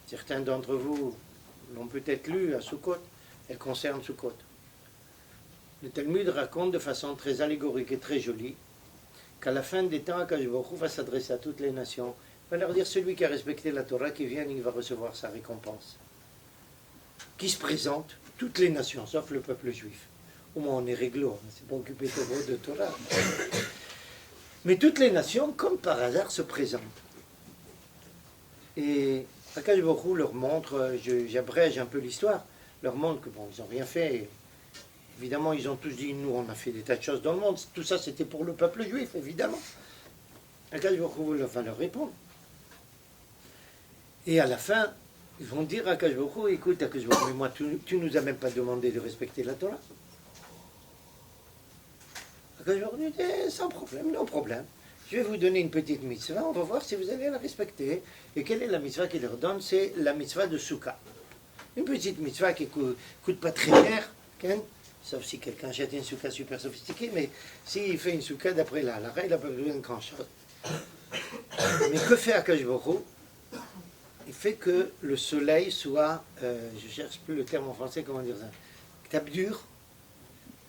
Speaker 1: Certains d'entre vous l'ont peut-être lue à Sukkot. Elle concerne Sukkot. Le Talmud raconte de façon très allégorique et très jolie qu'à la fin des temps, Akadosh Baruch Hu va s'adresser à toutes les nations. Il va leur dire, celui qui a respecté la Torah, qui vient, il va recevoir sa récompense. Qui se présente, toutes les nations, sauf le peuple juif. Au moins on est réglo, c'est pas occupé de Torah. Mais toutes les nations, comme par hasard, se présentent. Et Akadosh Baruch Hu leur montre, j'abrège un peu l'histoire, leur montre que bon, ils n'ont rien fait. Et évidemment, ils ont tous dit, nous on a fait des tas de choses dans le monde, tout ça c'était pour le peuple juif, évidemment. Akadosh Baruch Hu va leur répondre. Et à la fin, ils vont dire à Akadosh Baruch Hu, écoute Akadosh Baruch Hu, mais moi tu nous as même pas demandé de respecter la Torah. Akadosh Baruch Hu dit, sans problème, non problème. Je vais vous donner une petite mitzvah, on va voir si vous allez la respecter. Et quelle est la mitzvah qu'il leur donne? C'est la mitzvah de Souka. Une petite mitzvah qui ne coûte pas très cher, hein? Sauf si quelqu'un achète une souka super sophistiquée, mais s'il fait une souka d'après la il n'a pas besoin de grand-chose. Mais que fait Akadosh Baruch Hu? Il fait que le soleil soit, je ne cherche plus le terme en français, comment dire ça, tape dur.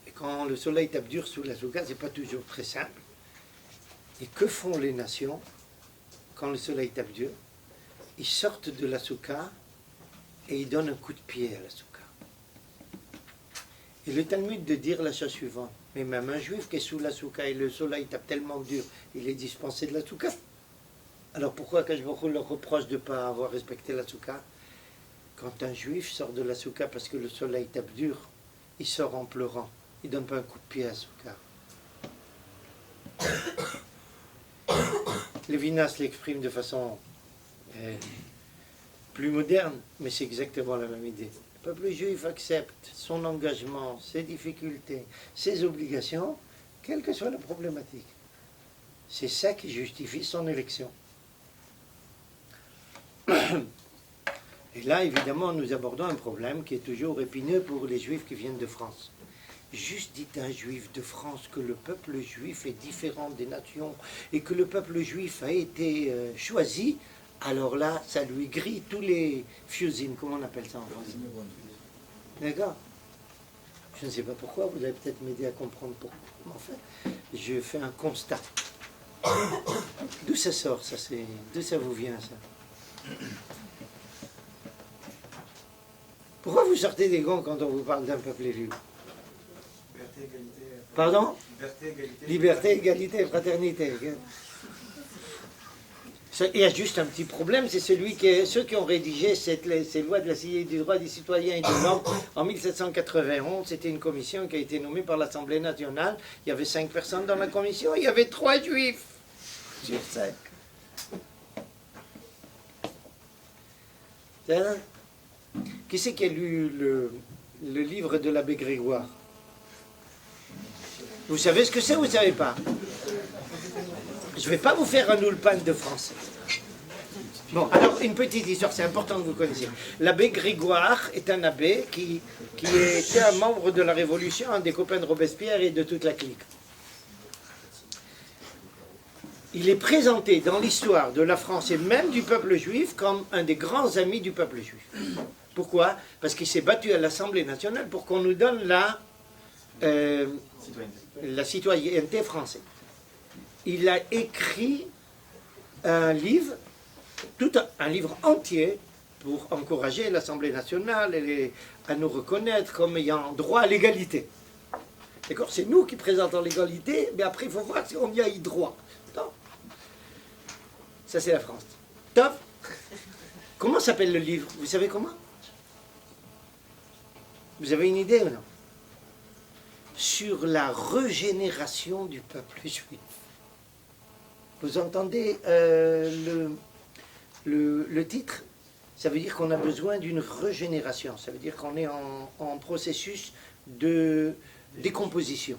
Speaker 1: Et quand le soleil tape dur sous la souka, ce n'est pas toujours très simple. Et que font les nations quand le soleil tape dur? Ils sortent de la souka et ils donnent un coup de pied à la souka. Et le Talmud de dire la chose suivante, mais même un juif qui est sous la souka et le soleil tape tellement dur, il est dispensé de la souka. Alors pourquoi Akadosh Baruch Hu leur reproche de ne pas avoir respecté la souka? Quand un juif sort de la souka parce que le soleil tape dur, il sort en pleurant. Il ne donne pas un coup de pied à la souka. Lévinas l'exprime de façon plus moderne, mais c'est exactement la même idée. Le peuple juif accepte son engagement, ses difficultés, ses obligations, quelle que soit la problématique. C'est ça qui justifie son élection. Et là, évidemment, nous abordons un problème qui est toujours épineux pour les juifs qui viennent de France. Juste dites à un juif de France que le peuple juif est différent des nations et que le peuple juif a été choisi, alors là, ça lui grille tous les fusines, comment on appelle ça en français? D'accord? Je ne sais pas pourquoi, vous allez peut-être m'aider à comprendre pourquoi. Enfin, je fais un constat. D'où ça sort, ça? D'où ça vous vient, ça? Pourquoi vous sortez des gants quand on vous parle d'un peuple élu?
Speaker 2: Liberté, égalité.
Speaker 1: Pardon?
Speaker 2: Liberté, égalité.
Speaker 1: Liberté, égalité, fraternité. Il y a juste un petit problème, c'est ceux qui ont rédigé ces lois de la CIE du droit des citoyens et de l'homme en 1791. C'était une commission qui a été nommée par l'Assemblée nationale. Il y avait 5 personnes dans la commission, il y avait 3 juifs sur 5. Qui c'est qui a lu le livre de l'abbé Grégoire? Vous savez ce que c'est ou vous ne savez pas? Je ne vais pas vous faire un ulpan de français. Bon, alors une petite histoire, c'est important que vous connaissiez. L'abbé Grégoire est un abbé qui était un membre de la Révolution, un des copains de Robespierre et de toute la clique. Il est présenté dans l'histoire de la France et même du peuple juif comme un des grands amis du peuple juif. Pourquoi? Parce qu'il s'est battu à l'Assemblée nationale pour qu'on nous donne la citoyenneté française. Il a écrit un livre, un livre entier pour encourager l'Assemblée nationale à nous reconnaître comme ayant droit à l'égalité. D'accord? C'est nous qui présentons l'égalité, mais après il faut voir si on y a eu droit. Non. Ça c'est la France. Top. Comment s'appelle le livre? Vous savez comment? Vous avez une idée ou non? Sur la régénération du peuple juif. Vous entendez le titre? Ça veut dire qu'on a besoin d'une régénération. Ça veut dire qu'on est en processus de décomposition.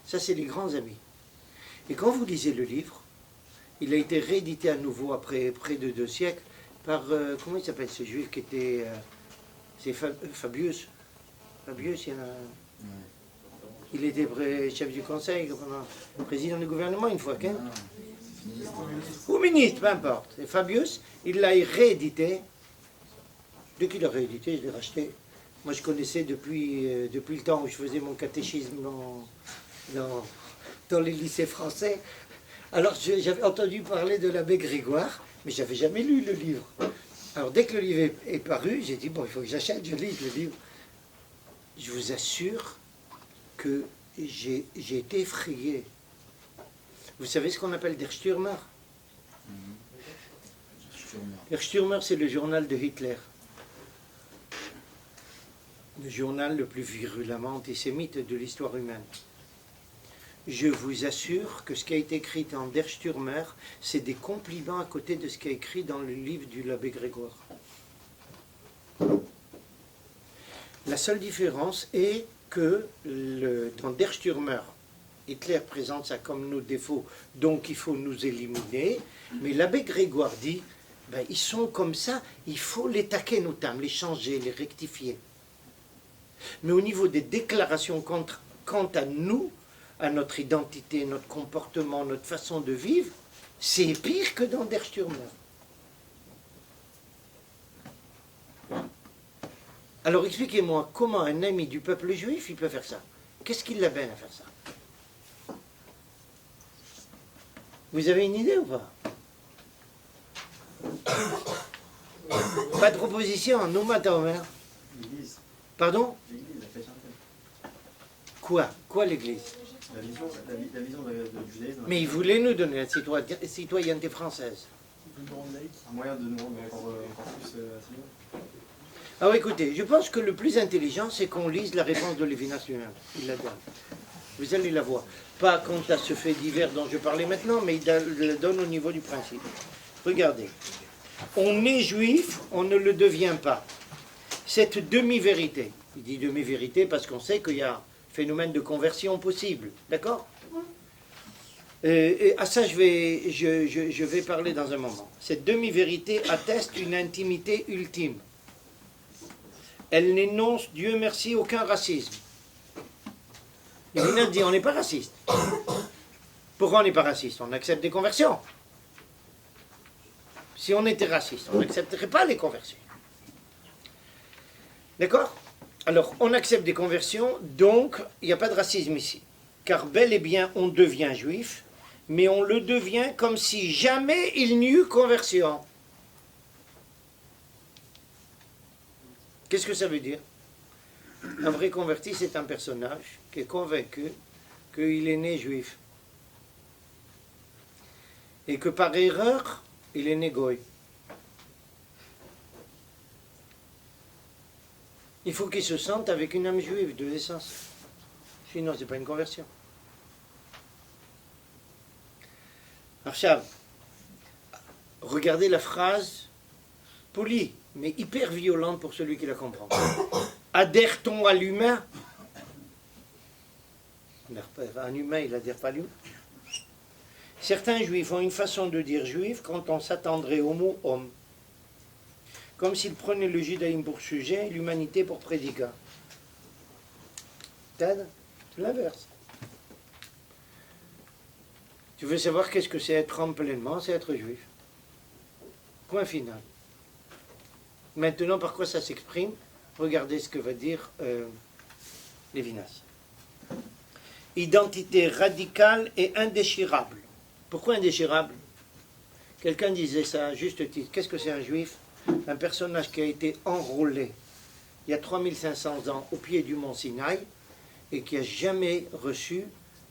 Speaker 1: Ça, c'est les grands amis. Et quand vous lisez le livre, il a été réédité à nouveau après près de 2 siècles par, comment il s'appelle ce juif qui était... c'est Fabius. Fabius, il était chef du conseil, président du gouvernement une fois, hein? Ou ministre, peu importe. Et Fabius, il l'a réédité. Dès qu'il l'a réédité, je l'ai racheté. Moi, je connaissais depuis le temps où je faisais mon catéchisme dans les lycées français. Alors, j'avais entendu parler de l'abbé Grégoire, mais je n'avais jamais lu le livre. Alors, dès que le livre est paru, j'ai dit, bon, il faut que j'achète, je lise le livre. Je vous assure que j'ai été effrayé. Vous savez ce qu'on appelle Der Stürmer? Der Stürmer, c'est le journal de Hitler. Le journal le plus virulemment antisémite de l'histoire humaine. Je vous assure que ce qui a été écrit dans Der Stürmer, c'est des compliments à côté de ce qui est écrit dans le livre du l'abbé Grégoire. La seule différence est que dans Der Stürmer, Hitler présente ça comme nos défauts, donc il faut nous éliminer. Mais l'abbé Grégoire dit, ben, ils sont comme ça, il faut les taquer notamment, les changer, les rectifier. Mais au niveau des déclarations quant à nous, à notre identité, notre comportement, notre façon de vivre, c'est pire que dans Der Stürmer. Alors expliquez-moi comment un ami du peuple juif, il peut faire ça. Qu'est-ce qui l'amène à faire ça? Vous avez une idée ou pas? Pas de proposition, nous m'attendons.
Speaker 2: L'Église.
Speaker 1: Pardon?
Speaker 2: L'Église, la chrétienté.
Speaker 1: Quoi l'Église?
Speaker 2: La vision du judaïsme.
Speaker 1: Mais il voulait nous donner la citoyenneté française.
Speaker 2: Un moyen de nous rendre encore plus assimilés.
Speaker 1: Alors écoutez, je pense que le plus intelligent, c'est qu'on lise la réponse de Lévinas lui-même. Il la donne. Vous allez la voir. Pas quant à ce fait divers dont je parlais maintenant, mais il la donne au niveau du principe. Regardez. On est juif, on ne le devient pas. Cette demi-vérité, il dit demi-vérité parce qu'on sait qu'il y a un phénomène de conversion possible. D'accord? Et à ça, je vais parler dans un moment. Cette demi-vérité atteste une intimité ultime. Elle n'énonce, Dieu merci, aucun racisme. Lévinas dit on n'est pas raciste. Pourquoi on n'est pas raciste? On accepte des conversions. Si on était raciste, on n'accepterait pas les conversions. D'accord? Alors, on accepte des conversions, donc il n'y a pas de racisme ici. Car bel et bien, on devient juif, mais on le devient comme si jamais il n'y eut conversion. Qu'est-ce que ça veut dire? Un vrai converti, c'est un personnage qui est convaincu qu'il est né juif. Et que par erreur, il est né goy. Il faut qu'il se sente avec une âme juive de naissance. Sinon, ce n'est pas une conversion. Alors, regardez la phrase polie, mais hyper violente pour celui qui la comprend. Adhère-t-on à l'humain? Un humain, il n'adhère pas à l'humain. Certains juifs ont une façon de dire juif quand on s'attendrait au mot homme. Comme s'ils prenaient le judaïsme pour sujet et l'humanité pour prédicat. C'est l'inverse. Tu veux savoir qu'est-ce que c'est être homme pleinement? C'est être juif. Point final. Maintenant, par quoi ça s'exprime? Regardez ce que va dire Lévinas. Identité radicale et indéchirable. Pourquoi indéchirable? Quelqu'un disait ça à juste titre. Qu'est-ce que c'est un juif? Un personnage qui a été enrôlé il y a 3500 ans au pied du mont Sinaï et qui n'a jamais reçu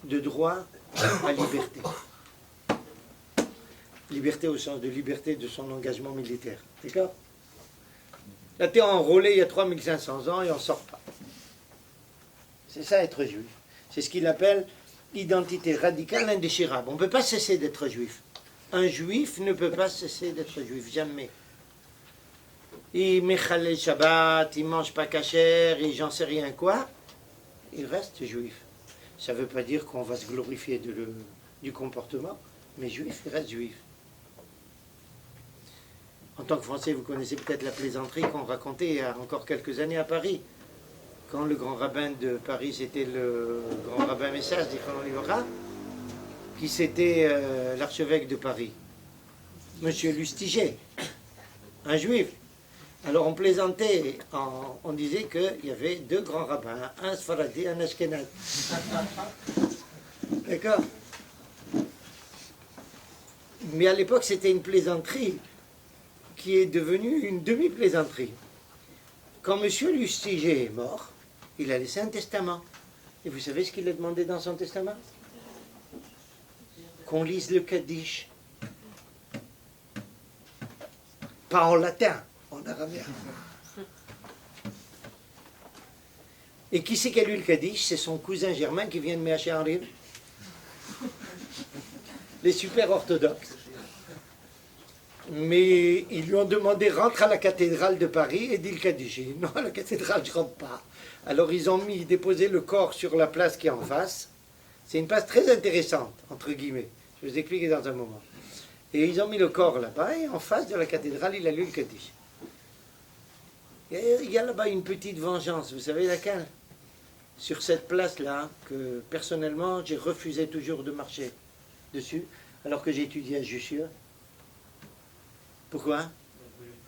Speaker 1: de droit à liberté. Liberté au sens de liberté de son engagement militaire. D'accord? Là, tu es enrôlé il y a 3500 ans et on ne sort pas. C'est ça être juif. C'est ce qu'il appelle identité radicale indéchirable. On ne peut pas cesser d'être juif. Un juif ne peut pas cesser d'être juif, jamais. Il mechalel Shabbat, il ne mange pas kasher, et j'en sais rien quoi, il reste juif. Ça ne veut pas dire qu'on va se glorifier du comportement, mais juif, il reste juif. En tant que Français, vous connaissez peut-être la plaisanterie qu'on racontait il y a encore quelques années à Paris. Quand le grand rabbin de Paris, c'était le grand rabbin Message, qui c'était l'archevêque de Paris, Monsieur Lustiger, un juif. Alors on plaisantait, on disait qu'il y avait deux grands rabbins, un Sfaradi, un Ashkenaz. D'accord? Mais à l'époque, c'était une plaisanterie qui est devenue une demi-plaisanterie. Quand M. Lustiger est mort, il a laissé un testament. Et vous savez ce qu'il a demandé dans son testament? Qu'on lise le Kaddish. Pas en latin, en araméen. Et qui c'est qui a lu le Kaddish? C'est son cousin Germain qui vient de Méhaché-en-Rive. Les super orthodoxes. Mais ils lui ont demandé rentre à la cathédrale de Paris et dit le Kaddish. Il dit, non, à la cathédrale je rentre pas. Alors ils ont déposé le corps sur la place qui est en face. C'est une place très intéressante, entre guillemets. Je vais vous expliquer dans un moment. Et ils ont mis le corps là-bas et en face de la cathédrale, il a lu le Kaddish. Et il y a là-bas une petite vengeance, vous savez laquelle? Sur cette place-là, que personnellement, j'ai refusé toujours de marcher dessus, alors que j'ai étudié à Jussieu. Pourquoi?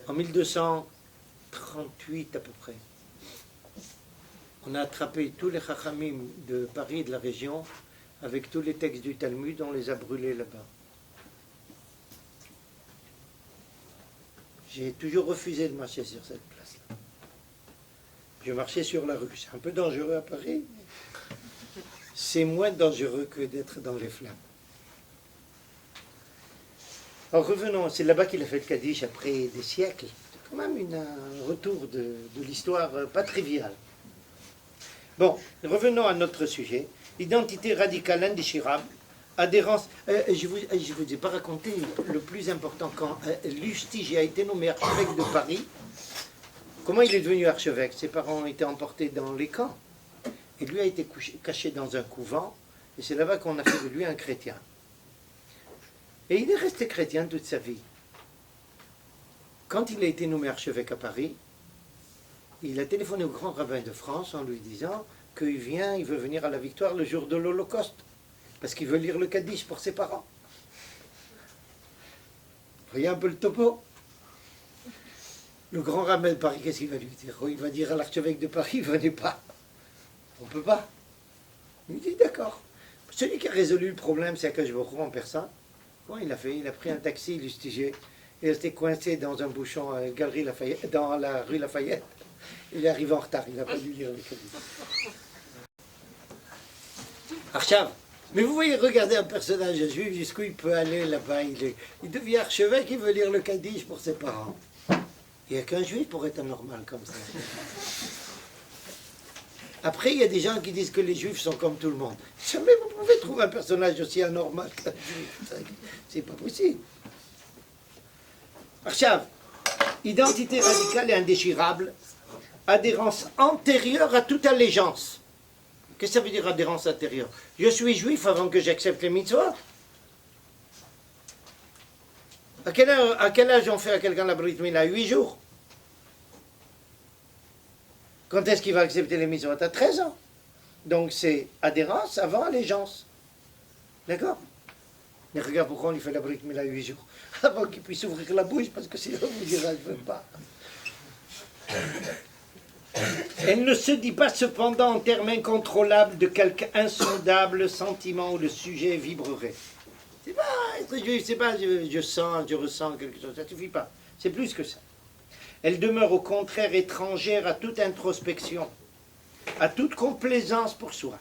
Speaker 1: En 1238 à peu près, on a attrapé tous les chachamim de Paris et de la région avec tous les textes du Talmud, on les a brûlés là-bas. J'ai toujours refusé de marcher sur cette place-là. Je marchais sur la rue. C'est un peu dangereux à Paris, mais c'est moins dangereux que d'être dans les flammes. Alors revenons, c'est là-bas qu'il a fait le Kaddish après des siècles. C'est quand même un retour de l'histoire pas trivial. Bon, revenons à notre sujet. Identité radicale indéchirable, adhérence. Je vous ai pas raconté le plus important. Quand Lustiger a été nommé archevêque de Paris, comment il est devenu archevêque? Ses parents ont été emportés dans les camps. Et lui a été caché dans un couvent. Et c'est là-bas qu'on a fait de lui un chrétien. Et il est resté chrétien toute sa vie. Quand il a été nommé archevêque à Paris, il a téléphoné au grand rabbin de France en lui disant qu'il veut venir à la victoire le jour de l'Holocauste, parce qu'il veut lire le Kaddish pour ses parents. Voyez un peu le topo. Le grand rabbin de Paris, qu'est-ce qu'il va lui dire? Il va dire à l'archevêque de Paris, venez pas. On ne peut pas. Il dit d'accord. Celui qui a résolu le problème, c'est Akash Baruch Hu en personne. Comment il a fait? Il a pris un taxi, Lustiger, et il était coincé dans un bouchon à la galerie Lafayette, dans la rue Lafayette. Il est arrivé en retard, il n'a pas dû lire le Kaddish. Archav. Mais vous voyez, regardez un personnage juif, jusqu'où il peut aller là-bas. Il devient archevêque, il veut lire le Kaddish pour ses parents. Il n'y a qu'un juif pour être anormal comme ça. Après, il y a des gens qui disent que les juifs sont comme tout le monde. Jamais vous pouvez trouver un personnage aussi anormal qu'un juif. C'est pas possible. Archav, identité radicale et indéchirable, adhérence antérieure à toute allégeance. Qu'est-ce que ça veut dire adhérence antérieure? Je suis juif avant que j'accepte les mitzvot. À quel âge on fait à quelqu'un la Brit Mila? 8 jours. Quand est-ce qu'il va accepter les mitzvot? À 13 ans. Donc c'est adhérence avant allégeance. D'accord? Mais regarde pourquoi on lui fait la Brit Mila 8 jours. Avant qu'il puisse ouvrir la bouche, parce que sinon on vous dira, je ne veux pas. Elle ne se dit pas cependant en termes incontrôlables de quelque insondable sentiment où le sujet vibrerait. C'est pas être juif, c'est pas je sens, je ressens quelque chose, ça ne suffit pas. C'est plus que ça. Elle demeure au contraire étrangère à toute introspection, à toute complaisance pour soi.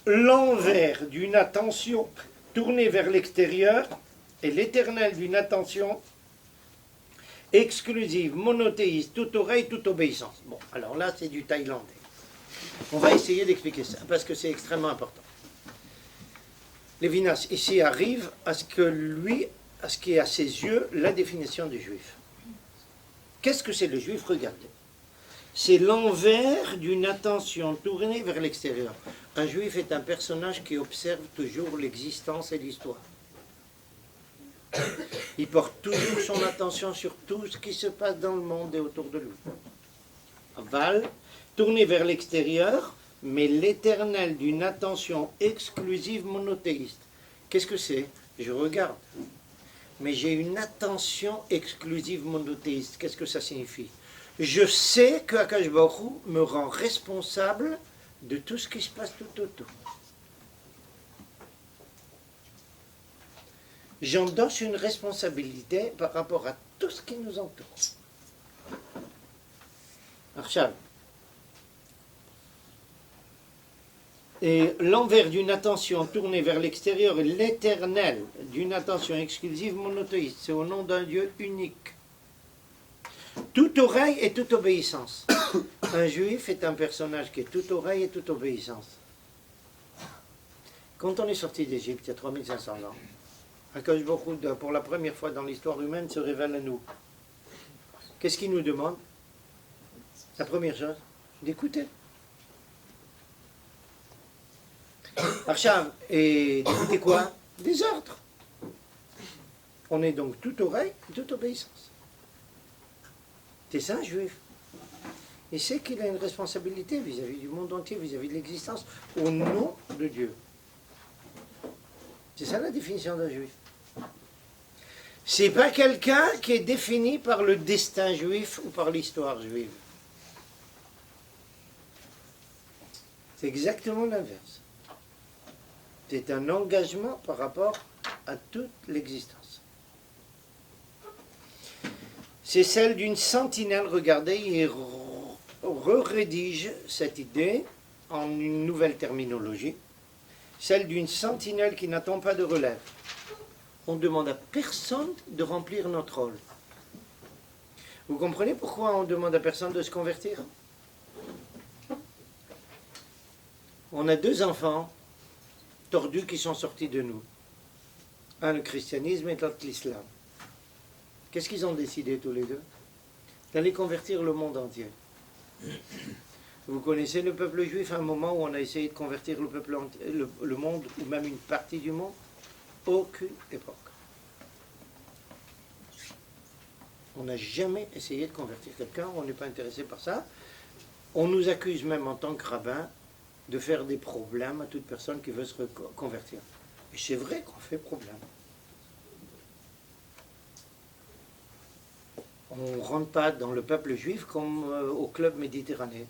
Speaker 1: L'envers d'une attention tournée vers l'extérieur est l'éternel d'une attention exclusive, monothéiste, toute oreille, toute obéissance. Bon, alors là, c'est du thaïlandais. On va essayer d'expliquer ça, parce que c'est extrêmement important. Lévinas, ici, arrive à ce qui est à ses yeux la définition du juif. Qu'est-ce que c'est le juif? Regardez. C'est l'envers d'une attention tournée vers l'extérieur. Un juif est un personnage qui observe toujours l'existence et l'histoire. Il porte toujours son attention sur tout ce qui se passe dans le monde et autour de lui. Aval, tourné vers l'extérieur, mais l'éternel d'une attention exclusive monothéiste. Qu'est-ce que c'est? Je regarde. Mais j'ai une attention exclusive monothéiste. Qu'est-ce que ça signifie? Je sais que Akash Baruch Hu me rend responsable de tout ce qui se passe tout autour. J'endosse une responsabilité par rapport à tout ce qui nous entoure. Arshal. Et l'envers d'une attention tournée vers l'extérieur est l'éternel d'une attention exclusive monothéiste. C'est au nom d'un Dieu unique. Toute oreille et toute obéissance. Un juif est un personnage qui est toute oreille et toute obéissance. Quand on est sorti d'Égypte, il y a 3500 ans, Akash Baruch Hu, pour la première fois dans l'histoire humaine, se révèle à nous. Qu'est-ce qu'il nous demande? La première chose, d'écouter. Archav, et d'écouter quoi? Des ordres. On est donc toute oreille et toute obéissance. C'est ça un juif. Il sait qu'il a une responsabilité vis-à-vis du monde entier, vis-à-vis de l'existence, au nom de Dieu. C'est ça la définition d'un juif. C'est pas quelqu'un qui est défini par le destin juif ou par l'histoire juive. C'est exactement l'inverse. C'est un engagement par rapport à toute l'existence. C'est celle d'une sentinelle, regardez, il rédige cette idée en une nouvelle terminologie, celle d'une sentinelle qui n'attend pas de relève. On ne demande à personne de remplir notre rôle. Vous comprenez pourquoi on ne demande à personne de se convertir? On a 2 enfants tordus qui sont sortis de nous. Un, le christianisme, et l'autre, l'islam. Qu'est-ce qu'ils ont décidé tous les deux? D'aller convertir le monde entier. Vous connaissez le peuple juif à un moment où on a essayé de convertir le peuple le monde, ou même une partie du monde? Aucune époque. On n'a jamais essayé de convertir quelqu'un, on n'est pas intéressé par ça. On nous accuse même en tant que rabbin de faire des problèmes à toute personne qui veut se convertir. Et c'est vrai qu'on fait problème. On ne rentre pas dans le peuple juif comme au club méditerranéen.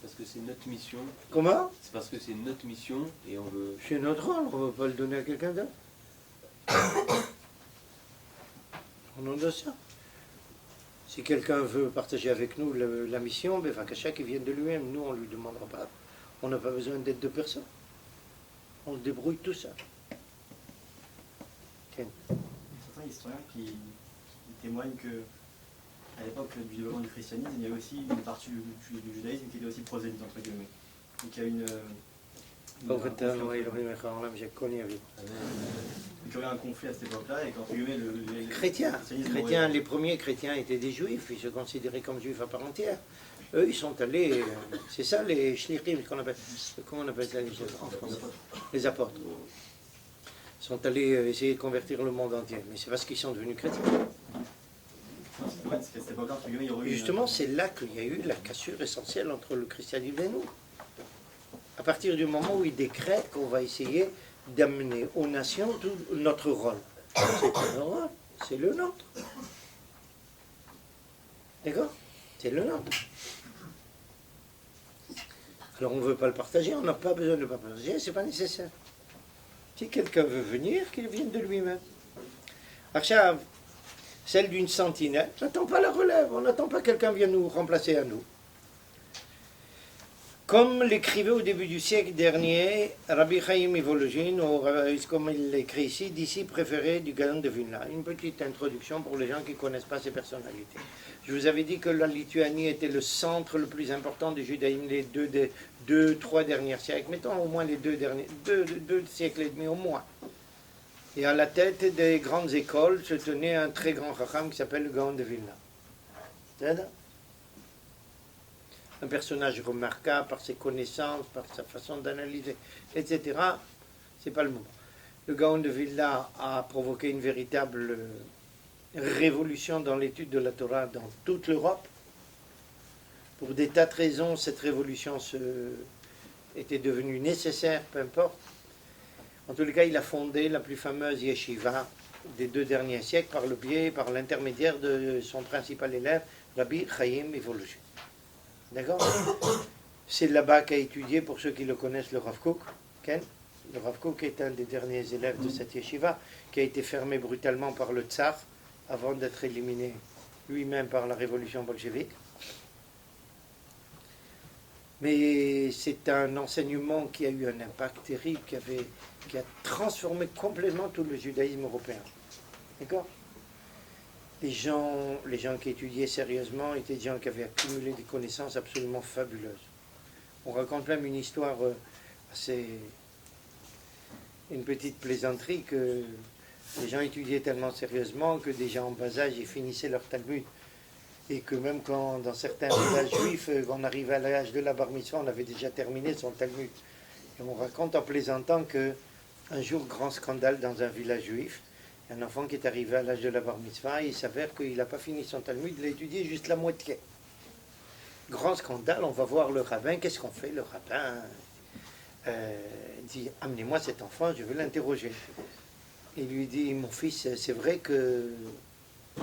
Speaker 5: Parce que c'est notre mission.
Speaker 1: Comment?
Speaker 5: C'est parce que c'est notre mission et on veut.
Speaker 1: C'est notre rôle, on ne va pas le donner à quelqu'un d'autre. On endosse ça. Si quelqu'un veut partager avec nous la mission, ben, qu'à qui vienne de lui-même, nous on ne lui demandera pas. On n'a pas besoin d'aide de personne. On se débrouille tout seul. Ken.
Speaker 2: Il y a certains historiens qui témoignent que à l'époque du développement du christianisme, il y avait aussi une partie du judaïsme qui était aussi prosélyte, entre guillemets. Donc il y a il y avait un conflit à cette époque-là, et qu'entre guillemets,
Speaker 1: les premiers chrétiens étaient des juifs, ils se considéraient comme juifs à part entière. Eux, ils sont allés, c'est ça les shlichim, comment on appelle ça en France? Les apôtres. sont allés essayer de convertir le monde entier. Mais c'est parce qu'ils sont devenus chrétiens.
Speaker 2: En fait, c'est à cette époque-là, entre guillemets, il y aurait eu
Speaker 1: Justement, c'est là qu'il y a eu la cassure essentielle entre le christianisme et nous. À partir du moment où il décrète qu'on va essayer d'amener aux nations tout notre rôle. C'est pas notre rôle, c'est le nôtre. D'accord? C'est le nôtre. Alors on ne veut pas le partager, on n'a pas besoin de le partager, c'est pas nécessaire. Si quelqu'un veut venir, qu'il vienne de lui-même. Achav, celle d'une sentinelle, on n'attend pas la relève, on n'attend pas que quelqu'un vienne nous remplacer à nous. Comme l'écrivait au début du siècle dernier Rabbi Chaim Ivologin, ou comme il l'écrit ici, disciple préféré du Gaon de Vilna. Une petite introduction pour les gens qui ne connaissent pas ces personnalités. Je vous avais dit que la Lituanie était le centre le plus important du judaïsme les trois derniers siècles, mettons au moins les deux siècles et demi au moins. Et à la tête des grandes écoles se tenait un très grand chacham qui s'appelle le Gaon de Vilna. C'est ça? Un personnage remarquable par ses connaissances, par sa façon d'analyser, etc. C'est pas le moment. Le Gaon de Vilna a provoqué une véritable révolution dans l'étude de la Torah dans toute l'Europe. Pour des tas de raisons, cette révolution était devenue nécessaire, peu importe. En tous les cas, il a fondé la plus fameuse yeshiva des 2 derniers siècles par l'intermédiaire de son principal élève, Rabbi Chaim Ivologin. D'accord? C'est là-bas qu'a étudié, pour ceux qui le connaissent, le Rav Kook. Ken? Le Rav Kook est un des derniers élèves de cette yeshiva, qui a été fermé brutalement par le tsar, avant d'être éliminé lui-même par la révolution bolchevique. Mais c'est un enseignement qui a eu un impact terrible, qui a transformé complètement tout le judaïsme européen. D'accord? Les gens qui étudiaient sérieusement étaient des gens qui avaient accumulé des connaissances absolument fabuleuses. On raconte même une histoire une petite plaisanterie que les gens étudiaient tellement sérieusement que des gens en bas âge ils finissaient leur Talmud. Et que même quand dans certains villages juifs, on arrivait à l'âge de la bar mitzvah, on avait déjà terminé son Talmud. Et on raconte en plaisantant qu'un jour, grand scandale dans un village juif, un enfant qui est arrivé à l'âge de la bar mitzvah, il s'avère qu'il n'a pas fini son Talmud, il a étudié juste la moitié. Grand scandale, on va voir le rabbin, qu'est-ce qu'on fait? Le rabbin dit, amenez-moi cet enfant, je veux l'interroger. Il lui dit, mon fils, c'est vrai que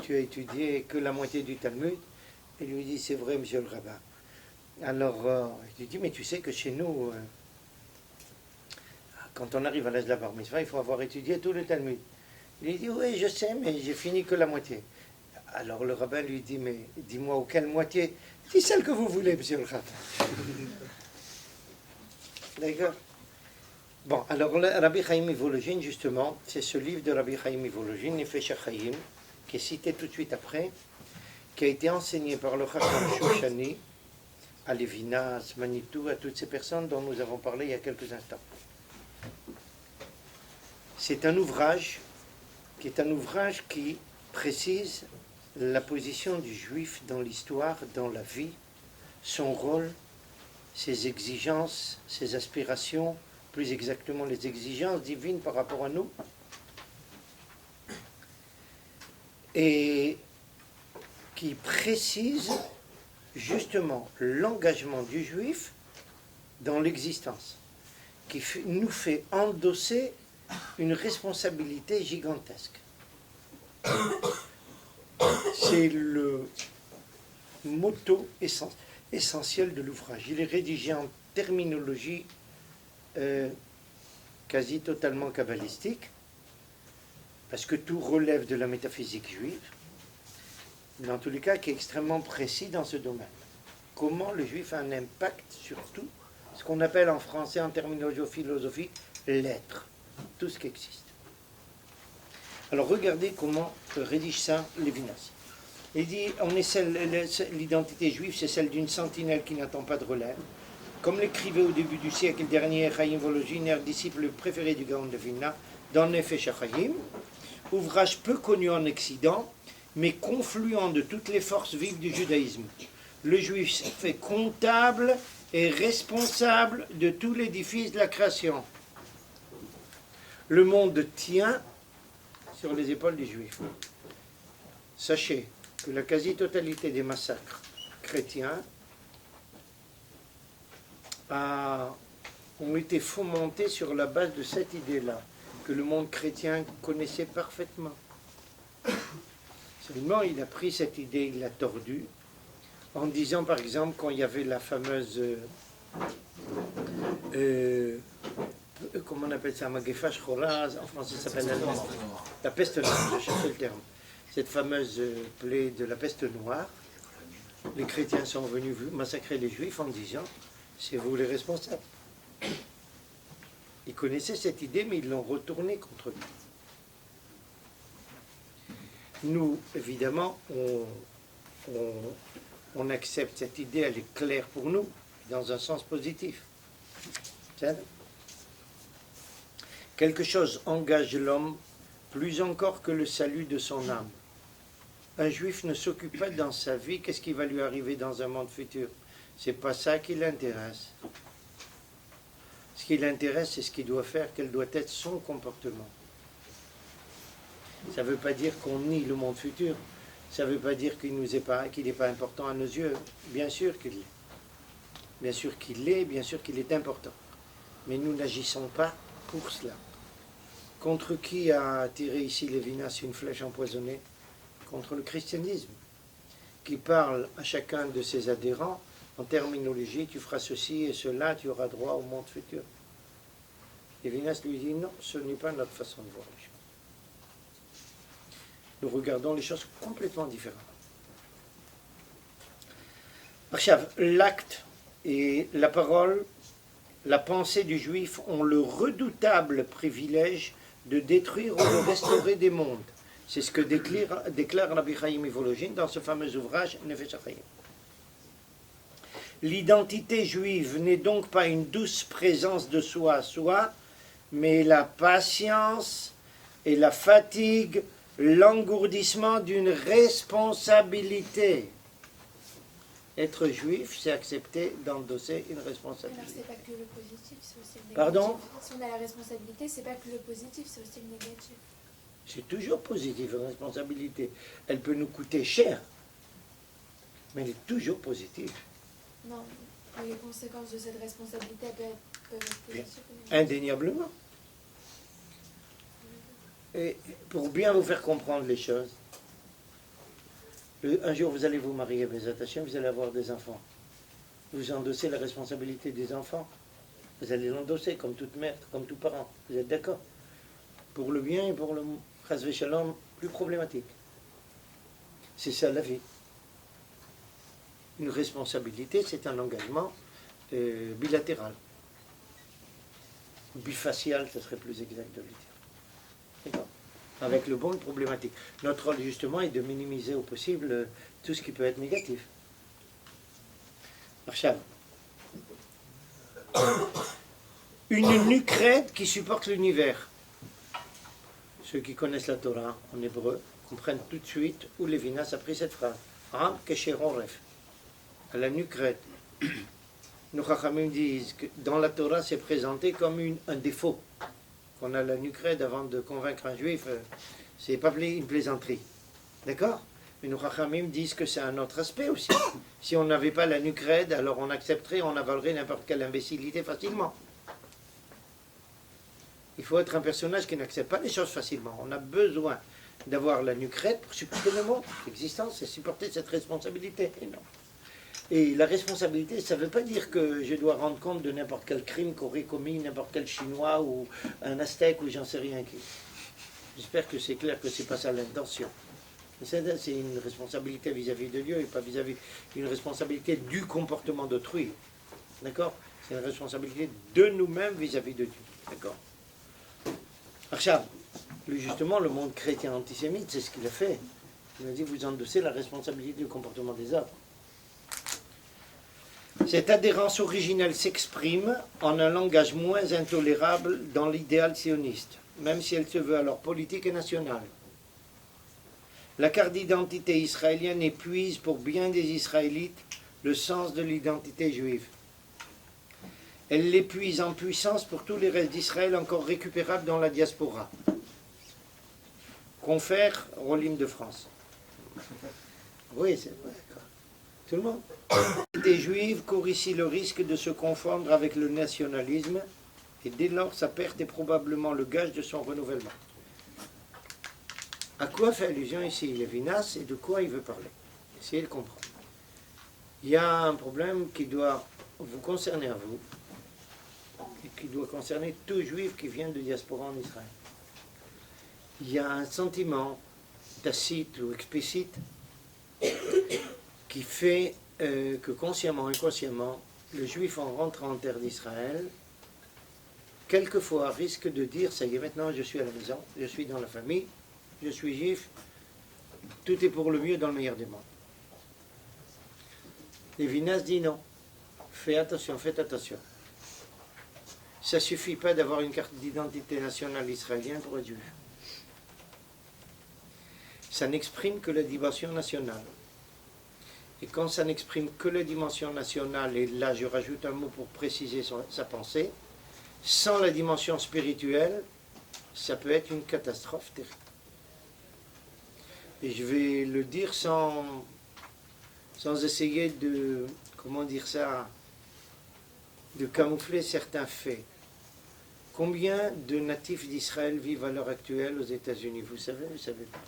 Speaker 1: tu as étudié que la moitié du Talmud? Il lui dit, c'est vrai, monsieur le rabbin. Alors, il lui dit, mais tu sais que chez nous, quand on arrive à l'âge de la bar mitzvah, il faut avoir étudié tout le Talmud. Il lui dit, oui, je sais, mais j'ai fini que la moitié. Alors le rabbin lui dit, mais dis-moi auquel moitié? Dis celle que vous voulez, monsieur le rabbin. D'accord? Bon, alors Rabbi Chaim Ivologin, justement, c'est ce livre de Rabbi Chaim Ivologin, Nefesh HaChaim, qui est cité tout de suite après, qui a été enseigné par le Chacham Shoshani à Lévinas, Manitou, à toutes ces personnes dont nous avons parlé il y a quelques instants. C'est un ouvrage qui précise la position du juif dans l'histoire, dans la vie, son rôle, ses exigences, ses aspirations, plus exactement les exigences divines par rapport à nous, et qui précise justement l'engagement du juif dans l'existence, qui nous fait endosser une responsabilité gigantesque. C'est le motto essentiel de l'ouvrage. Il est rédigé en terminologie quasi totalement kabbalistique, parce que tout relève de la métaphysique juive, mais en tous les cas qui est extrêmement précis dans ce domaine. Comment le juif a un impact sur tout, ce qu'on appelle en français, en terminologie philosophique, l'être, tout ce qui existe. Alors regardez comment rédige ça Lévinas. Il dit, l'identité juive, c'est celle d'une sentinelle qui n'attend pas de relève. Comme l'écrivait au début du siècle dernier Chaim Volozhin, disciple préféré du Gaon de Vilna, dans Nefesh HaChaim, ouvrage peu connu en Occident, mais confluent de toutes les forces vives du judaïsme. Le juif s'est fait comptable et responsable de tout l'édifice de la création. Le monde tient sur les épaules des Juifs. Sachez que la quasi-totalité des massacres chrétiens ont été fomentés sur la base de cette idée-là, que le monde chrétien connaissait parfaitement. Seulement, il a pris cette idée, il l'a tordue, en disant par exemple quand il y avait la fameuse, comment on appelle ça, Magefa Shchora, en français ça s'appelle la peste noire, je cherchais le terme. Cette fameuse plaie de la peste noire, les chrétiens sont venus massacrer les juifs en disant, c'est vous les responsables. Ils connaissaient cette idée, mais ils l'ont retournée contre nous. Nous, évidemment, on accepte cette idée, elle est claire pour nous, dans un sens positif. Quelque chose engage l'homme plus encore que le salut de son âme. Un juif ne s'occupe pas dans sa vie, qu'est-ce qui va lui arriver dans un monde futur? C'est pas ça qui l'intéresse. Ce qui l'intéresse, c'est ce qu'il doit faire, quel doit être son comportement. Ça ne veut pas dire qu'on nie le monde futur. Ça ne veut pas dire qu'il n'est pas important à nos yeux. Bien sûr qu'il l'est. Bien sûr qu'il l'est, bien sûr qu'il est important. Mais nous n'agissons pas pour cela. Contre qui a tiré ici Lévinas une flèche empoisonnée? Contre le christianisme, qui parle à chacun de ses adhérents en terminologie, tu feras ceci et cela, tu auras droit au monde futur. Lévinas lui dit non, ce n'est pas notre façon de voir les choses. Nous regardons les choses complètement différemment. L'acte et la parole, la pensée du juif ont le redoutable privilège de détruire ou de restaurer des mondes. C'est ce que déclare Rabbi Chaim Ivologin dans ce fameux ouvrage Nefesh HaChaim. L'identité juive n'est donc pas une douce présence de soi à soi, mais la patience et la fatigue, l'engourdissement d'une responsabilité. Être juif, c'est accepter d'endosser une responsabilité.
Speaker 6: Alors c'est pas que le positif, c'est aussi le négatif.
Speaker 1: Pardon?
Speaker 6: Si on a la responsabilité, c'est pas que le positif, c'est aussi le négatif.
Speaker 1: C'est toujours positif, une responsabilité. Elle peut nous coûter cher, mais elle est toujours positive.
Speaker 6: Non, mais les conséquences de cette responsabilité peuvent être positives ou négatives.
Speaker 1: Indéniablement. Et pour bien vous faire comprendre les choses, un jour vous allez vous marier, vous allez avoir des enfants. Vous endossez la responsabilité des enfants. Vous allez l'endosser comme toute mère, comme tout parent. Vous êtes d'accord? Pour le bien et pour le chas v'shalom plus problématique. C'est ça la vie. Une responsabilité, c'est un engagement bilatéral. Bifacial, ce serait plus exact de le dire. D'accord? Avec le bon et problématique. Notre rôle, justement, est de minimiser au possible tout ce qui peut être négatif. Marshall. Une nucrède qui supporte l'univers. Ceux qui connaissent la Torah en hébreu comprennent tout de suite où Lévinas a pris cette phrase. Am kesheron ref. À la nucrède. Nos Chachamim disent que dans la Torah, c'est présenté comme un défaut. Qu'on a la nucrède avant de convaincre un juif, c'est pas une plaisanterie. D'accord? Mais nos Chachamim disent que c'est un autre aspect aussi. Si on n'avait pas la nucrède, alors on accepterait, on avalerait n'importe quelle imbécilité facilement. Il faut être un personnage qui n'accepte pas les choses facilement. On a besoin d'avoir la nucrède pour supporter le monde, l'existence, et supporter cette responsabilité. Et la responsabilité, ça ne veut pas dire que je dois rendre compte de n'importe quel crime qu'aurait commis n'importe quel Chinois ou un Aztèque ou j'en sais rien qui. J'espère que c'est clair que ce n'est pas ça l'intention. C'est une responsabilité vis-à-vis de Dieu et pas vis-à-vis une responsabilité du comportement d'autrui. D'accord? C'est une responsabilité de nous-mêmes vis-à-vis de Dieu. D'accord? Archab, justement, le monde chrétien antisémite, c'est ce qu'il a fait. Il a dit, vous endossez la responsabilité du comportement des autres. Cette adhérence originelle s'exprime en un langage moins intolérable dans l'idéal sioniste, même si elle se veut alors politique et nationale. La carte d'identité israélienne épuise pour bien des Israélites le sens de l'identité juive. Elle l'épuise en puissance pour tous les restes d'Israël encore récupérables dans la diaspora. Confère Rolim de France. Oui, c'est vrai. Quoi. Tout le monde. Des Juives courent ici le risque de se confondre avec le nationalisme et dès lors sa perte est probablement le gage de son renouvellement. À quoi fait allusion ici Lévinas et de quoi il veut parler? Essayez de comprendre. Il y a un problème qui doit vous concerner à vous et qui doit concerner tout juif qui vient de diaspora en Israël. Il y a un sentiment tacite ou explicite qui fait que consciemment et inconsciemment, le juif en rentrant en terre d'Israël, quelquefois risque de dire, ça y est, maintenant je suis à la maison, je suis dans la famille, je suis juif, tout est pour le mieux dans le meilleur des mondes. Lévinas dit non, faites attention. Ça ne suffit pas d'avoir une carte d'identité nationale israélienne pour être juif. Ça n'exprime que la dimension nationale. Et quand ça n'exprime que la dimension nationale, et là je rajoute un mot pour préciser sa pensée, sans la dimension spirituelle, ça peut être une catastrophe terrible. Et je vais le dire sans essayer de, comment dire ça, de camoufler certains faits. Combien de natifs d'Israël vivent à l'heure actuelle aux États-Unis? Vous savez pas.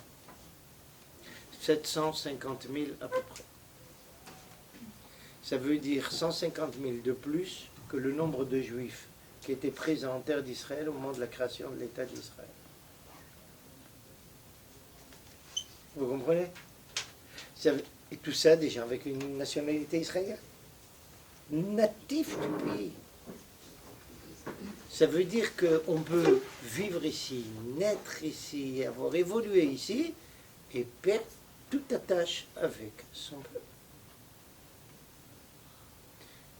Speaker 1: 750 000 à peu près. Ça veut dire 150 000 de plus que le nombre de Juifs qui étaient présents en terre d'Israël au moment de la création de l'État d'Israël. Vous comprenez? Et tout ça, des gens avec une nationalité israélienne. Natifs du pays. Ça veut dire qu'on peut vivre ici, naître ici, avoir évolué ici, et perdre toute attache avec son peuple.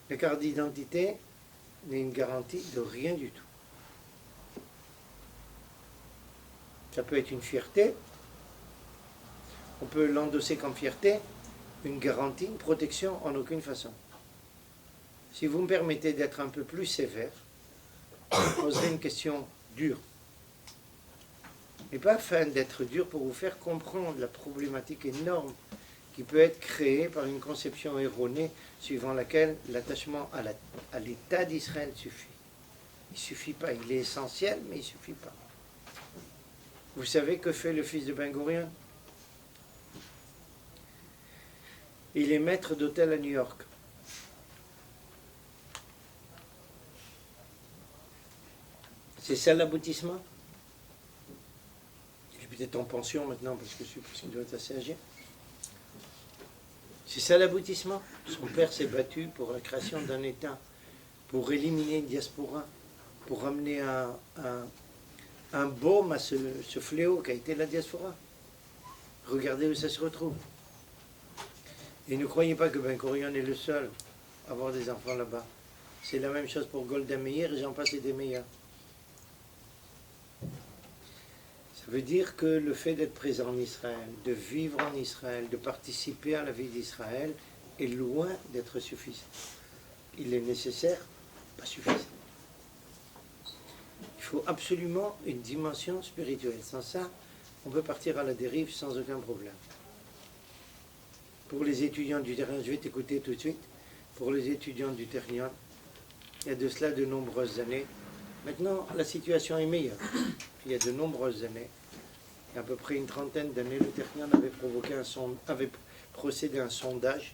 Speaker 1: La carte d'identité n'est une garantie de rien du tout. Ça peut être une fierté, on peut l'endosser comme fierté, une garantie, une protection en aucune façon. Si vous me permettez d'être un peu plus sévère, je poserai une question dure. Mais pas afin d'être dur pour vous faire comprendre la problématique énorme qui peut être créée par une conception erronée suivant laquelle l'attachement à l'État d'Israël suffit. Il ne suffit pas, il est essentiel, mais il ne suffit pas. Vous savez que fait le fils de Ben Gurion? Il est maître d'hôtel à New York. C'est ça l'aboutissement? Il est peut-être en pension maintenant parce qu'il doit être assez âgé. C'est ça l'aboutissement? Son père s'est battu pour la création d'un État, pour éliminer une diaspora, pour amener un baume à ce fléau qu'a été la diaspora. Regardez où ça se retrouve. Et ne croyez pas que Ben Gurion est le seul à avoir des enfants là-bas. C'est la même chose pour Golda Meir et j'en passe et des meilleurs. Ça veut dire que le fait d'être présent en Israël, de vivre en Israël, de participer à la vie d'Israël est loin d'être suffisant. Il est nécessaire, pas suffisant. Il faut absolument une dimension spirituelle. Sans ça, on peut partir à la dérive sans aucun problème. Pour les étudiants du Terrion, je vais t'écouter tout de suite, pour les étudiants du Terrion, il y a de cela de nombreuses années. Maintenant, la situation est meilleure. Il y a de nombreuses années, il y a à peu près une trentaine d'années, le Terrion avait procédé à un sondage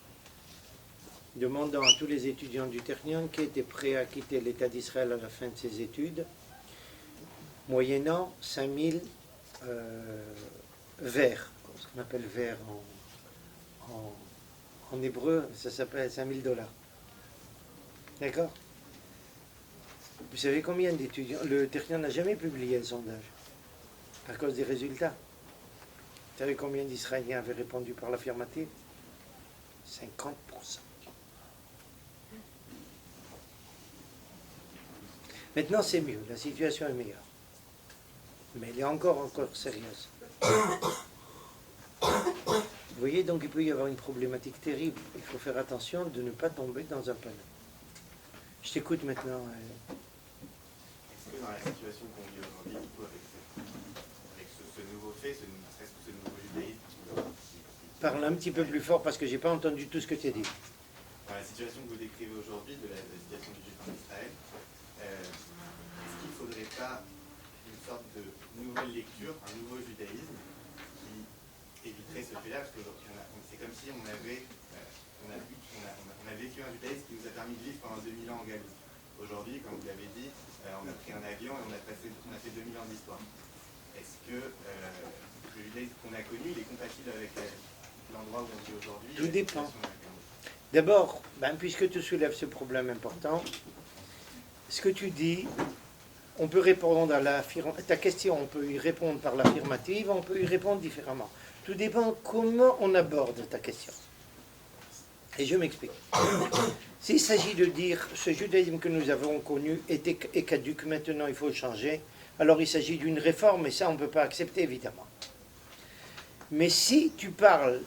Speaker 1: demandant à tous les étudiants du Terrion qui étaient prêts à quitter l'État d'Israël à la fin de ses études, moyennant 5000 vers, ce qu'on appelle vers en hébreu, ça s'appelle 5000 $. D'accord? Vous savez combien d'étudiants? Le Terrion n'a jamais publié le sondage à cause des résultats. Vous savez combien d'Israéliens avaient répondu par l'affirmative? 50%. Maintenant c'est mieux, la situation est meilleure. Mais elle est encore sérieuse. Vous voyez, donc il peut y avoir une problématique terrible. Il faut faire attention de ne pas tomber dans un panneau. Je t'écoute maintenant.
Speaker 7: Est-ce que dans la situation qu'on vit aujourd'hui, du coup, avec ce nouveau fait, ce nouveau judaïsme,
Speaker 1: Parle un petit peu plus fort parce que j'ai pas entendu tout ce que tu as dit.
Speaker 7: dans la situation que vous décrivez aujourd'hui, de la situation du juif en Israël, est-ce qu'il ne faudrait pas une sorte de nouvelle lecture, un nouveau judaïsme qui éviterait ce fait-là? Parce que c'est comme si on a vécu un judaïsme qui nous a permis de vivre pendant 2000 ans en Galilée. Aujourd'hui, comme vous l'avez dit, on a pris un avion et on a fait 2000 ans d'histoire. Est-ce que le judaïsme qu'on a connu, il est compatible avec l'endroit où on vit aujourd'hui?
Speaker 1: Tout dépend. D'abord, puisque tu soulèves ce problème important, ce que tu dis, on peut répondre à ta question, on peut y répondre par l'affirmative, on peut y répondre différemment. Tout dépend comment on aborde ta question. Et je m'explique. S'il s'agit de dire ce judaïsme que nous avons connu est caduc, maintenant il faut le changer, alors il s'agit d'une réforme et ça on ne peut pas accepter évidemment. Mais si tu parles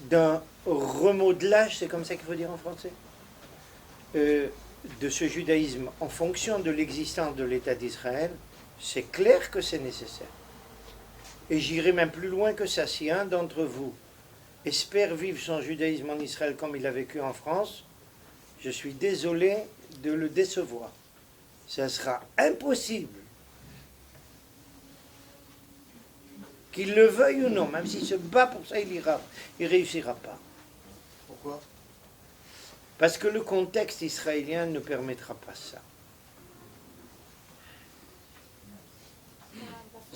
Speaker 1: d'un remodelage, c'est comme ça qu'il faut dire en français, de ce judaïsme en fonction de l'existence de l'État d'Israël, c'est clair que c'est nécessaire. Et j'irai même plus loin que ça. Si un d'entre vous espère vivre son judaïsme en Israël comme il a vécu en France, je suis désolé de le décevoir. Ça sera impossible. Qu'il le veuille ou non, même s'il se bat pour ça, il ne réussira pas.
Speaker 7: Pourquoi?
Speaker 1: Parce que le contexte israélien ne permettra pas ça.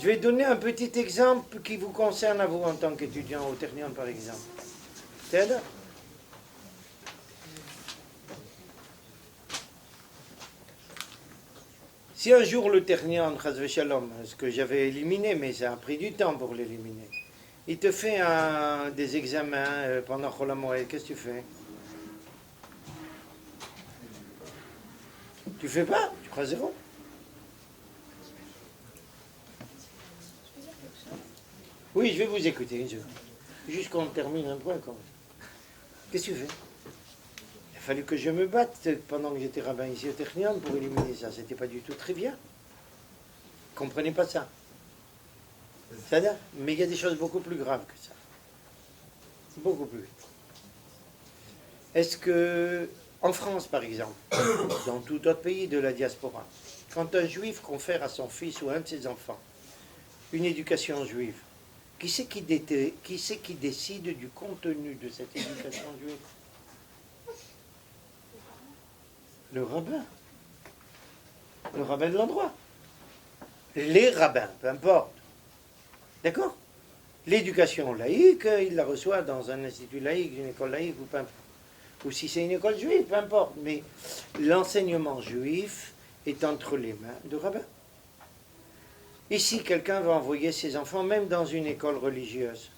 Speaker 1: Je vais donner un petit exemple qui vous concerne à vous en tant qu'étudiant au Ternion, par exemple. C'est-à-dire, si un jour le Ternion, Chas Shalom, ce que j'avais éliminé, mais ça a pris du temps pour l'éliminer, il te fait des examens pendant Chol HaMoed, qu'est-ce que tu fais? Tu fais pas? Tu crois zéro? Oui, je vais vous écouter une seconde. Juste qu'on termine un point quand même. Qu'est-ce que tu fais? Il a fallu que je me batte pendant que j'étais rabbin ici au Ternion pour éliminer ça. C'était pas du tout très bien. Comprenez pas ça. C'est-à-dire, mais il y a des choses beaucoup plus graves que ça. Beaucoup plus. Est-ce que, en France par exemple, dans tout autre pays de la diaspora, quand un juif confère à son fils ou à un de ses enfants une éducation juive, qui c'est qui décide du contenu de cette éducation juive? Le rabbin. Le rabbin de l'endroit. Les rabbins, peu importe. D'accord? L'éducation laïque, il la reçoit dans un institut laïque, une école laïque, ou peu importe. Ou si c'est une école juive, peu importe. Mais l'enseignement juif est entre les mains de rabbins. Ici, quelqu'un va envoyer ses enfants, même dans une école religieuse.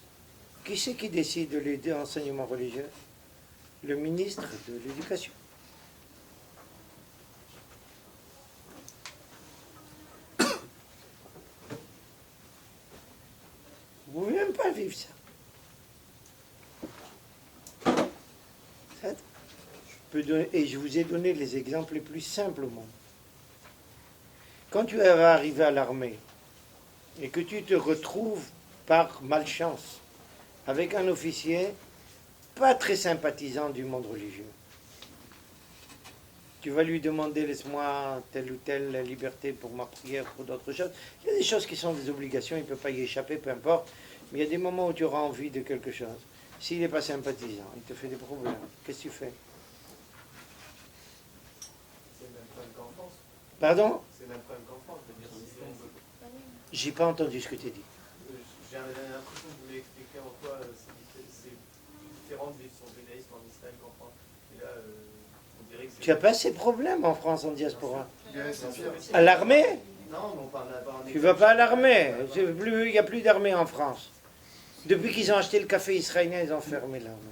Speaker 1: Qui c'est qui décide de l'enseignement religieux? Le ministre de l'Éducation. Vous ne pouvez même pas vivre ça. Et je vous ai donné les exemples les plus simples au monde. Quand tu vas arriver à l'armée, et que tu te retrouves par malchance avec un officier pas très sympathisant du monde religieux. Tu vas lui demander, laisse-moi telle ou telle liberté pour ma prière, pour d'autres choses. Il y a des choses qui sont des obligations, il ne peut pas y échapper, peu importe. Mais il y a des moments où tu auras envie de quelque chose. S'il n'est pas sympathisant, il te fait des problèmes. Qu'est-ce que tu fais?
Speaker 3: C'est le même problème qu'en France.
Speaker 1: Pardon?
Speaker 3: C'est le même problème qu'en France. Je veux dire, si on veut-
Speaker 1: J'ai pas entendu ce que tu as dit.
Speaker 3: J'ai l'impression que vous voulez expliquer en quoi c'est différent de vivre son judaïsme en Israël qu'en France. Et là, on dirait que c'est...
Speaker 1: Tu n'as pas ces problèmes en France, en diaspora.
Speaker 3: Bien sûr.
Speaker 1: À l'armée?
Speaker 3: Non, mais on parle pas en
Speaker 1: Tu ne vas pas à l'armée. Il n'y a plus d'armée en France. Depuis qu'ils ont acheté le café israélien, ils ont fermé l'armée.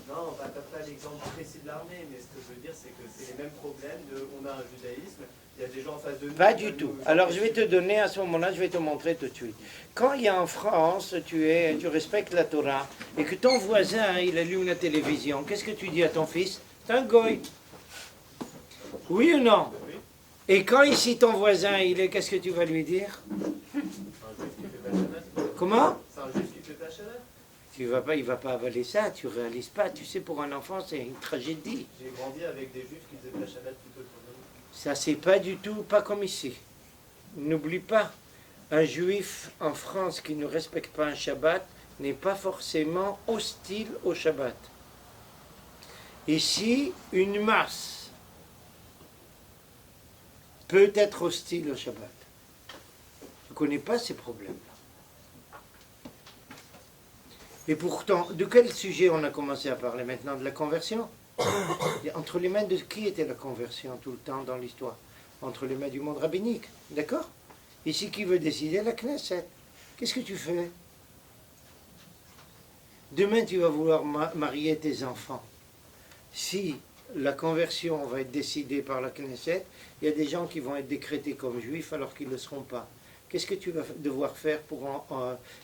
Speaker 3: Non, pas l'exemple précis de l'armée, mais ce que je veux dire, c'est que c'est les mêmes problèmes on a un judaïsme, il y a des gens en face de nous...
Speaker 1: Pas du tout. Alors je vais te donner, à ce moment-là, je vais te montrer tout de suite. Quand il y a en France, tu respectes la Torah, et que ton voisin, il allume la télévision, qu'est-ce que tu dis à ton fils? C'est un goy. Oui ou non?
Speaker 3: Oui.
Speaker 1: Et quand ici ton voisin, qu'est-ce que tu vas lui dire?
Speaker 3: C'est un juif qui fait pas Shabbat.
Speaker 1: Comment?
Speaker 3: C'est un juif qui fait pas Shabbat.
Speaker 1: Il va pas avaler ça, tu réalises pas. Tu sais, pour un enfant, c'est une tragédie.
Speaker 3: J'ai grandi avec des juifs qui faisaient pas Shabbat plutôt que nous.
Speaker 1: Ça, c'est pas du tout, pas comme ici. N'oublie pas, un juif en France qui ne respecte pas un Shabbat n'est pas forcément hostile au Shabbat. Ici, une masse peut être hostile au Shabbat. Je ne connais pas ces problèmes-là. Et pourtant, de quel sujet on a commencé à parler maintenant? De la conversion? Entre les mains de qui était la conversion tout le temps dans l'histoire? Entre les mains du monde rabbinique, d'accord? Ici, qui veut décider? La Knesset. Qu'est-ce que tu fais? Demain, tu vas vouloir marier tes enfants. Si la conversion va être décidée par la Knesset, il y a des gens qui vont être décrétés comme juifs alors qu'ils ne le seront pas. Qu'est-ce que tu vas devoir faire pour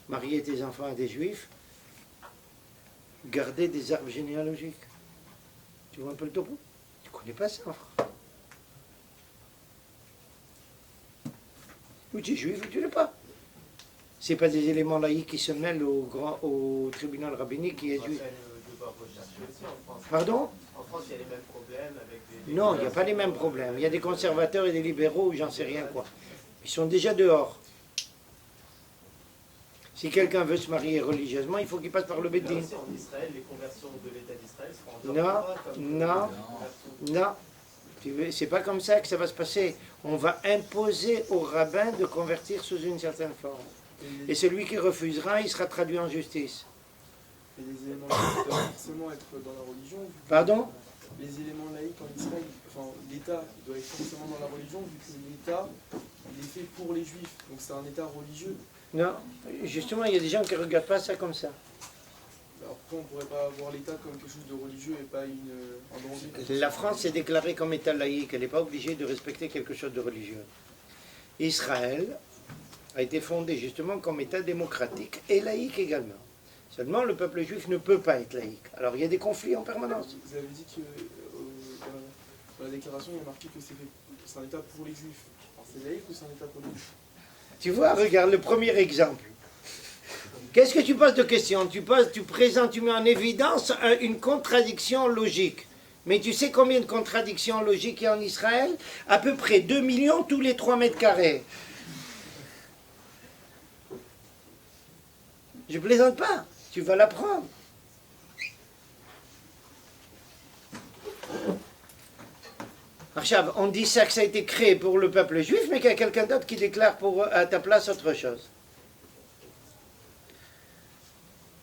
Speaker 1: marier tes enfants à des juifs? Garder des arbres généalogiques. Tu vois un peu le topo? Tu ne connais pas ça en France. Ou tu es juif ou tu ne l'es pas. Ce n'est pas des éléments laïcs qui se mêlent au tribunal rabbinique qui est juif. Pardon?
Speaker 3: En France, il y a les mêmes problèmes avec des...
Speaker 1: Non, il n'y a pas les mêmes problèmes. Il y a des conservateurs et des libéraux, j'en sais rien quoi. Ils sont déjà dehors. Si quelqu'un veut se marier religieusement, il faut qu'il passe par le Beddin.
Speaker 3: En Israël, les conversions de l'État d'Israël seront encore
Speaker 1: non. C'est pas comme ça que ça va se passer. On va imposer aux rabbins de convertir sous une certaine forme. Et celui qui refusera, il sera traduit en justice.
Speaker 8: Et les éléments laïcs doivent forcément être dans la religion.
Speaker 1: Pardon?
Speaker 8: Les éléments laïcs en Israël, enfin l'État doit être forcément dans la religion, vu que l'État, il est fait pour les juifs. Donc c'est un État religieux.
Speaker 1: Non, justement, il y a des gens qui ne regardent pas ça comme ça.
Speaker 8: Alors pourquoi on ne pourrait pas voir l'État comme quelque chose de religieux et pas un danger?
Speaker 1: La France est déclarée comme État laïque, elle n'est pas obligée de respecter quelque chose de religieux. Israël a été fondé justement comme État démocratique et laïque également. Seulement, le peuple juif ne peut pas être laïque. Alors, il y a des conflits en permanence.
Speaker 8: Vous avez dit que dans la déclaration, il y a marqué que c'est un État pour les juifs. Alors c'est laïque ou c'est un État pour les juifs?
Speaker 1: Tu vois, regarde le premier exemple. Qu'est-ce que tu poses de question? Tu mets en évidence une contradiction logique. Mais tu sais combien de contradictions logiques il y a en Israël? À peu près 2 millions tous les 3 mètres carrés. Je plaisante pas, tu vas l'apprendre. Archav, on dit ça que ça a été créé pour le peuple juif, mais qu'il y a quelqu'un d'autre qui déclare à ta place autre chose.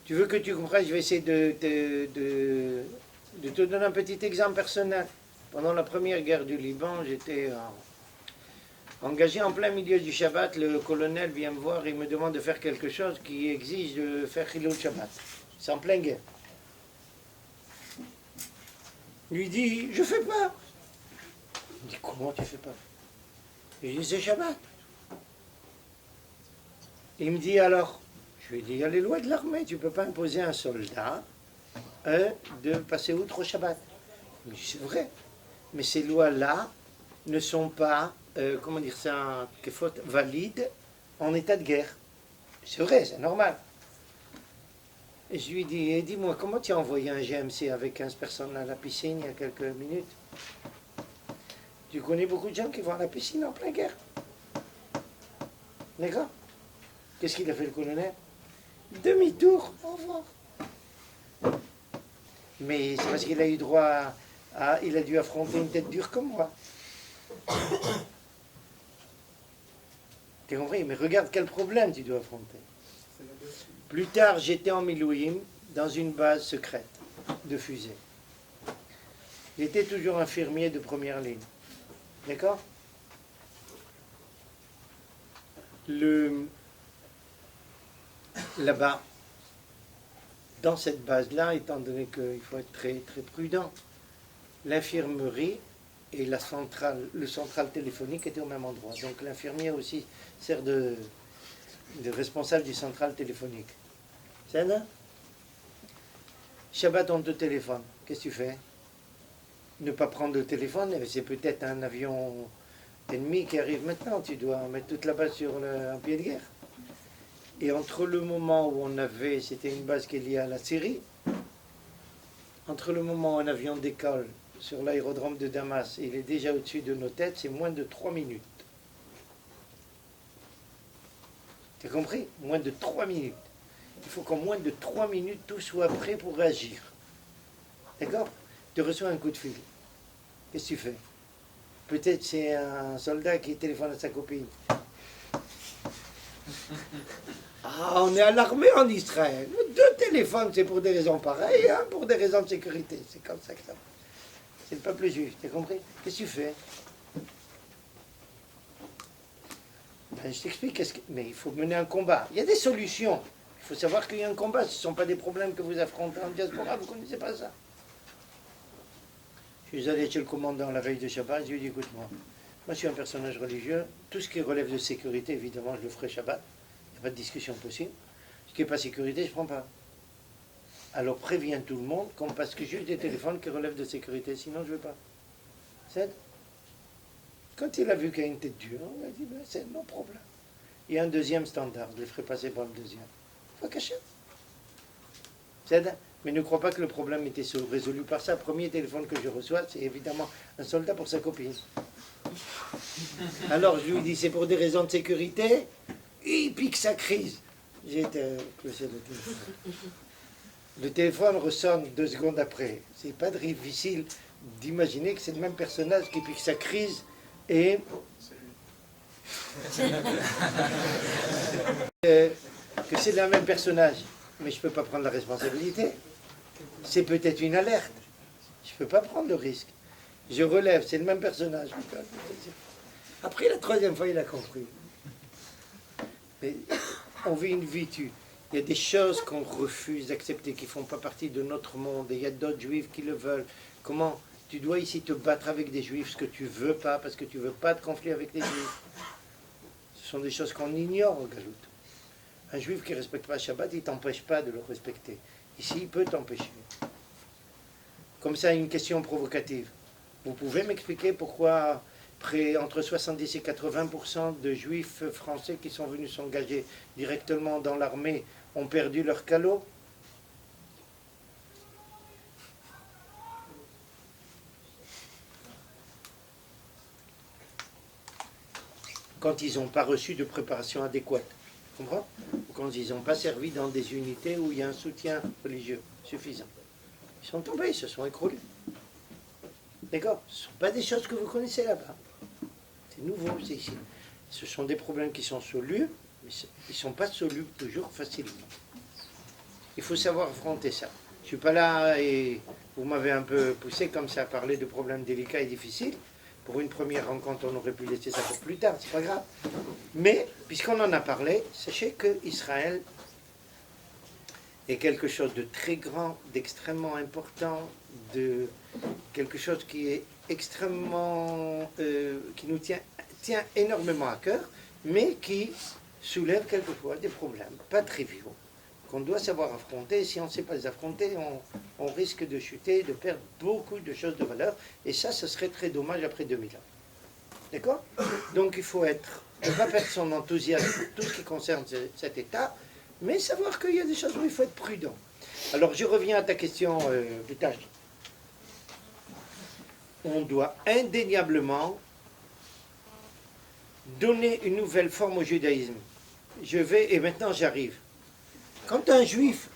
Speaker 1: Tu veux que tu comprennes? Je vais essayer de te donner un petit exemple personnel. Pendant la première guerre du Liban, j'étais engagé en plein milieu du Shabbat. Le colonel vient me voir et me demande de faire quelque chose qui exige de faire Chilul Shabbat. C'est en pleine guerre. Il lui dit, je fais pas. Il me dit, comment tu fais pas? Je lui dis, c'est Shabbat. Il me dit, alors, je lui dis, il y a les lois de l'armée, tu ne peux pas imposer à un soldat de passer outre au Shabbat. Il me dit, c'est vrai, mais ces lois-là ne sont pas, comment dire ça, valides en état de guerre. C'est vrai, c'est normal. Et je lui dis, dis-moi, comment tu as envoyé un GMC avec 15 personnes à la piscine il y a quelques minutes? Tu connais beaucoup de gens qui vont à la piscine en pleine guerre. D'accord? Qu'est-ce qu'il a fait le colonel? Demi-tour, au revoir. Mais c'est parce qu'il a eu droit il a dû affronter une tête dure comme moi. Tu compris? Mais regarde quel problème tu dois affronter. Plus tard, j'étais en Milouim, dans une base secrète de fusée. J'étais toujours infirmier de première ligne. D'accord? Là-bas, dans cette base-là, étant donné qu'il faut être très, très prudent, l'infirmerie et le central téléphonique étaient au même endroit. Donc l'infirmier aussi sert de responsable du central téléphonique. C'est ça? Shabbat, on te téléphone. Qu'est-ce que tu fais? ne pas prendre le téléphone, c'est peut-être un avion ennemi qui arrive maintenant. Tu dois mettre toute la base sur un pied de guerre. Et entre le moment où on avait, c'était une base qui est liée à la Syrie, entre le moment où un avion décolle sur l'aérodrome de Damas et il est déjà au-dessus de nos têtes, c'est moins de 3 minutes. Tu as compris? Moins de 3 minutes. Il faut qu'en moins de 3 minutes, tout soit prêt pour réagir. D'accord? Tu reçois un coup de fil. Qu'est-ce que tu fais? Peut-être c'est un soldat qui téléphone à sa copine. Ah, on est à l'armée en Israël. 2 téléphones, c'est pour des raisons pareilles, hein, pour des raisons de sécurité. C'est comme ça que ça va. C'est le peuple juif, tu as compris? Qu'est-ce que tu fais? Ben, je t'explique, mais il faut mener un combat. Il y a des solutions. Il faut savoir qu'il y a un combat. Ce ne sont pas des problèmes que vous affrontez en diaspora, vous ne connaissez pas ça. Je suis allé chez le commandant la veille de Shabbat, je lui ai dit, écoute-moi, moi je suis un personnage religieux, tout ce qui relève de sécurité, évidemment, je le ferai Shabbat. Il n'y a pas de discussion possible. Ce qui n'est pas sécurité, je ne prends pas. Alors préviens tout le monde qu'on passe que juste des téléphones qui relèvent de sécurité, sinon je ne veux pas. C'est. Quand il a vu qu'il y a une tête dure, il a dit, ben, c'est non problème. Il y a un deuxième standard, je les ferai passer par le deuxième. Il faut cacher. C'est. Mais ne crois pas que le problème était résolu par ça. Le premier téléphone que je reçois, c'est évidemment un soldat pour sa copine. Alors je lui dis, c'est pour des raisons de sécurité, il pique sa crise. J'ai été cloché le téléphone. Le téléphone ressonne 2 secondes après. C'est pas difficile d'imaginer que c'est le même personnage qui pique sa crise et que c'est le même personnage. Mais je ne peux pas prendre la responsabilité. C'est peut-être une alerte. Je ne peux pas prendre le risque. Je relève, c'est le même personnage. Après, la 3e fois, il a compris. Mais on vit une vie tue. Il y a des choses qu'on refuse d'accepter, qui ne font pas partie de notre monde. Et il y a d'autres juifs qui le veulent. Comment tu dois ici te battre avec des juifs, ce que tu ne veux pas, parce que tu ne veux pas de conflit avec les juifs. Ce sont des choses qu'on ignore au Galout. Un juif qui ne respecte pas le Shabbat, il ne t'empêche pas de le respecter. Ici, il peut t'empêcher. Comme ça, une question provocative. Vous pouvez m'expliquer pourquoi entre 70 et 80% de juifs français qui sont venus s'engager directement dans l'armée ont perdu leur calot? Quand ils n'ont pas reçu de préparation adéquate. Tu comprends? Ou quand ils n'ont pas servi dans des unités où il y a un soutien religieux suffisant. Ils sont tombés, ils se sont écroulés. D'accord? Ce ne sont pas des choses que vous connaissez là-bas. C'est nouveau, c'est ici. Ce sont des problèmes qui sont solubles, mais ils ne sont pas solubles toujours facilement. Il faut savoir affronter ça. Je ne suis pas là et vous m'avez un peu poussé comme ça à parler de problèmes délicats et difficiles. Pour une première rencontre, on aurait pu laisser ça pour plus tard, c'est pas grave. Mais, puisqu'on en a parlé, sachez que Israël est quelque chose de très grand, d'extrêmement important, de quelque chose qui est extrêmement, qui nous tient énormément à cœur, mais qui soulève quelquefois des problèmes pas triviaux, qu'on doit savoir affronter. Et si on ne sait pas les affronter, on risque de chuter, de perdre beaucoup de choses de valeur, et ça, ce serait très dommage après 2000 ans. D'accord? Donc il faut ne pas perdre son enthousiasme pour tout ce qui concerne cet état, mais savoir qu'il y a des choses où il faut être prudent. Alors je reviens à ta question, Butash. On doit indéniablement donner une nouvelle forme au judaïsme. Et maintenant j'arrive. Quand un juif...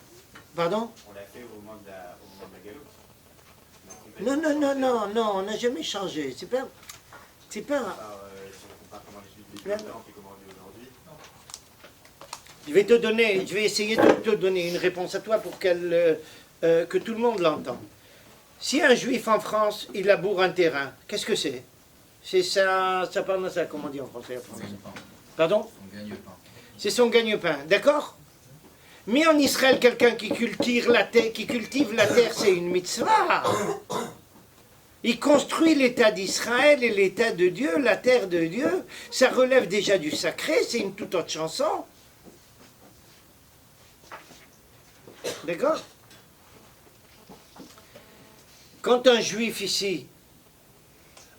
Speaker 1: Pardon?
Speaker 7: On l'a fait au moment de la galoute.
Speaker 1: Non, on n'a jamais changé. C'est pas...
Speaker 7: Si on compare comment les juifs vécurent avant et comment on vit aujourd'hui.
Speaker 1: Je vais essayer de te donner une réponse à toi pour que tout le monde l'entende. Si un juif en France, il laboure un terrain, qu'est-ce que c'est? C'est ça parle de ça, comment on dit en français? Pardon? C'est son gagne-pain, d'accord? Mais en Israël, quelqu'un qui cultive la terre, c'est une mitzvah. Il construit l'État d'Israël et l'État de Dieu, la terre de Dieu. Ça relève déjà du sacré, c'est une toute autre chanson. D'accord? Quand un juif ici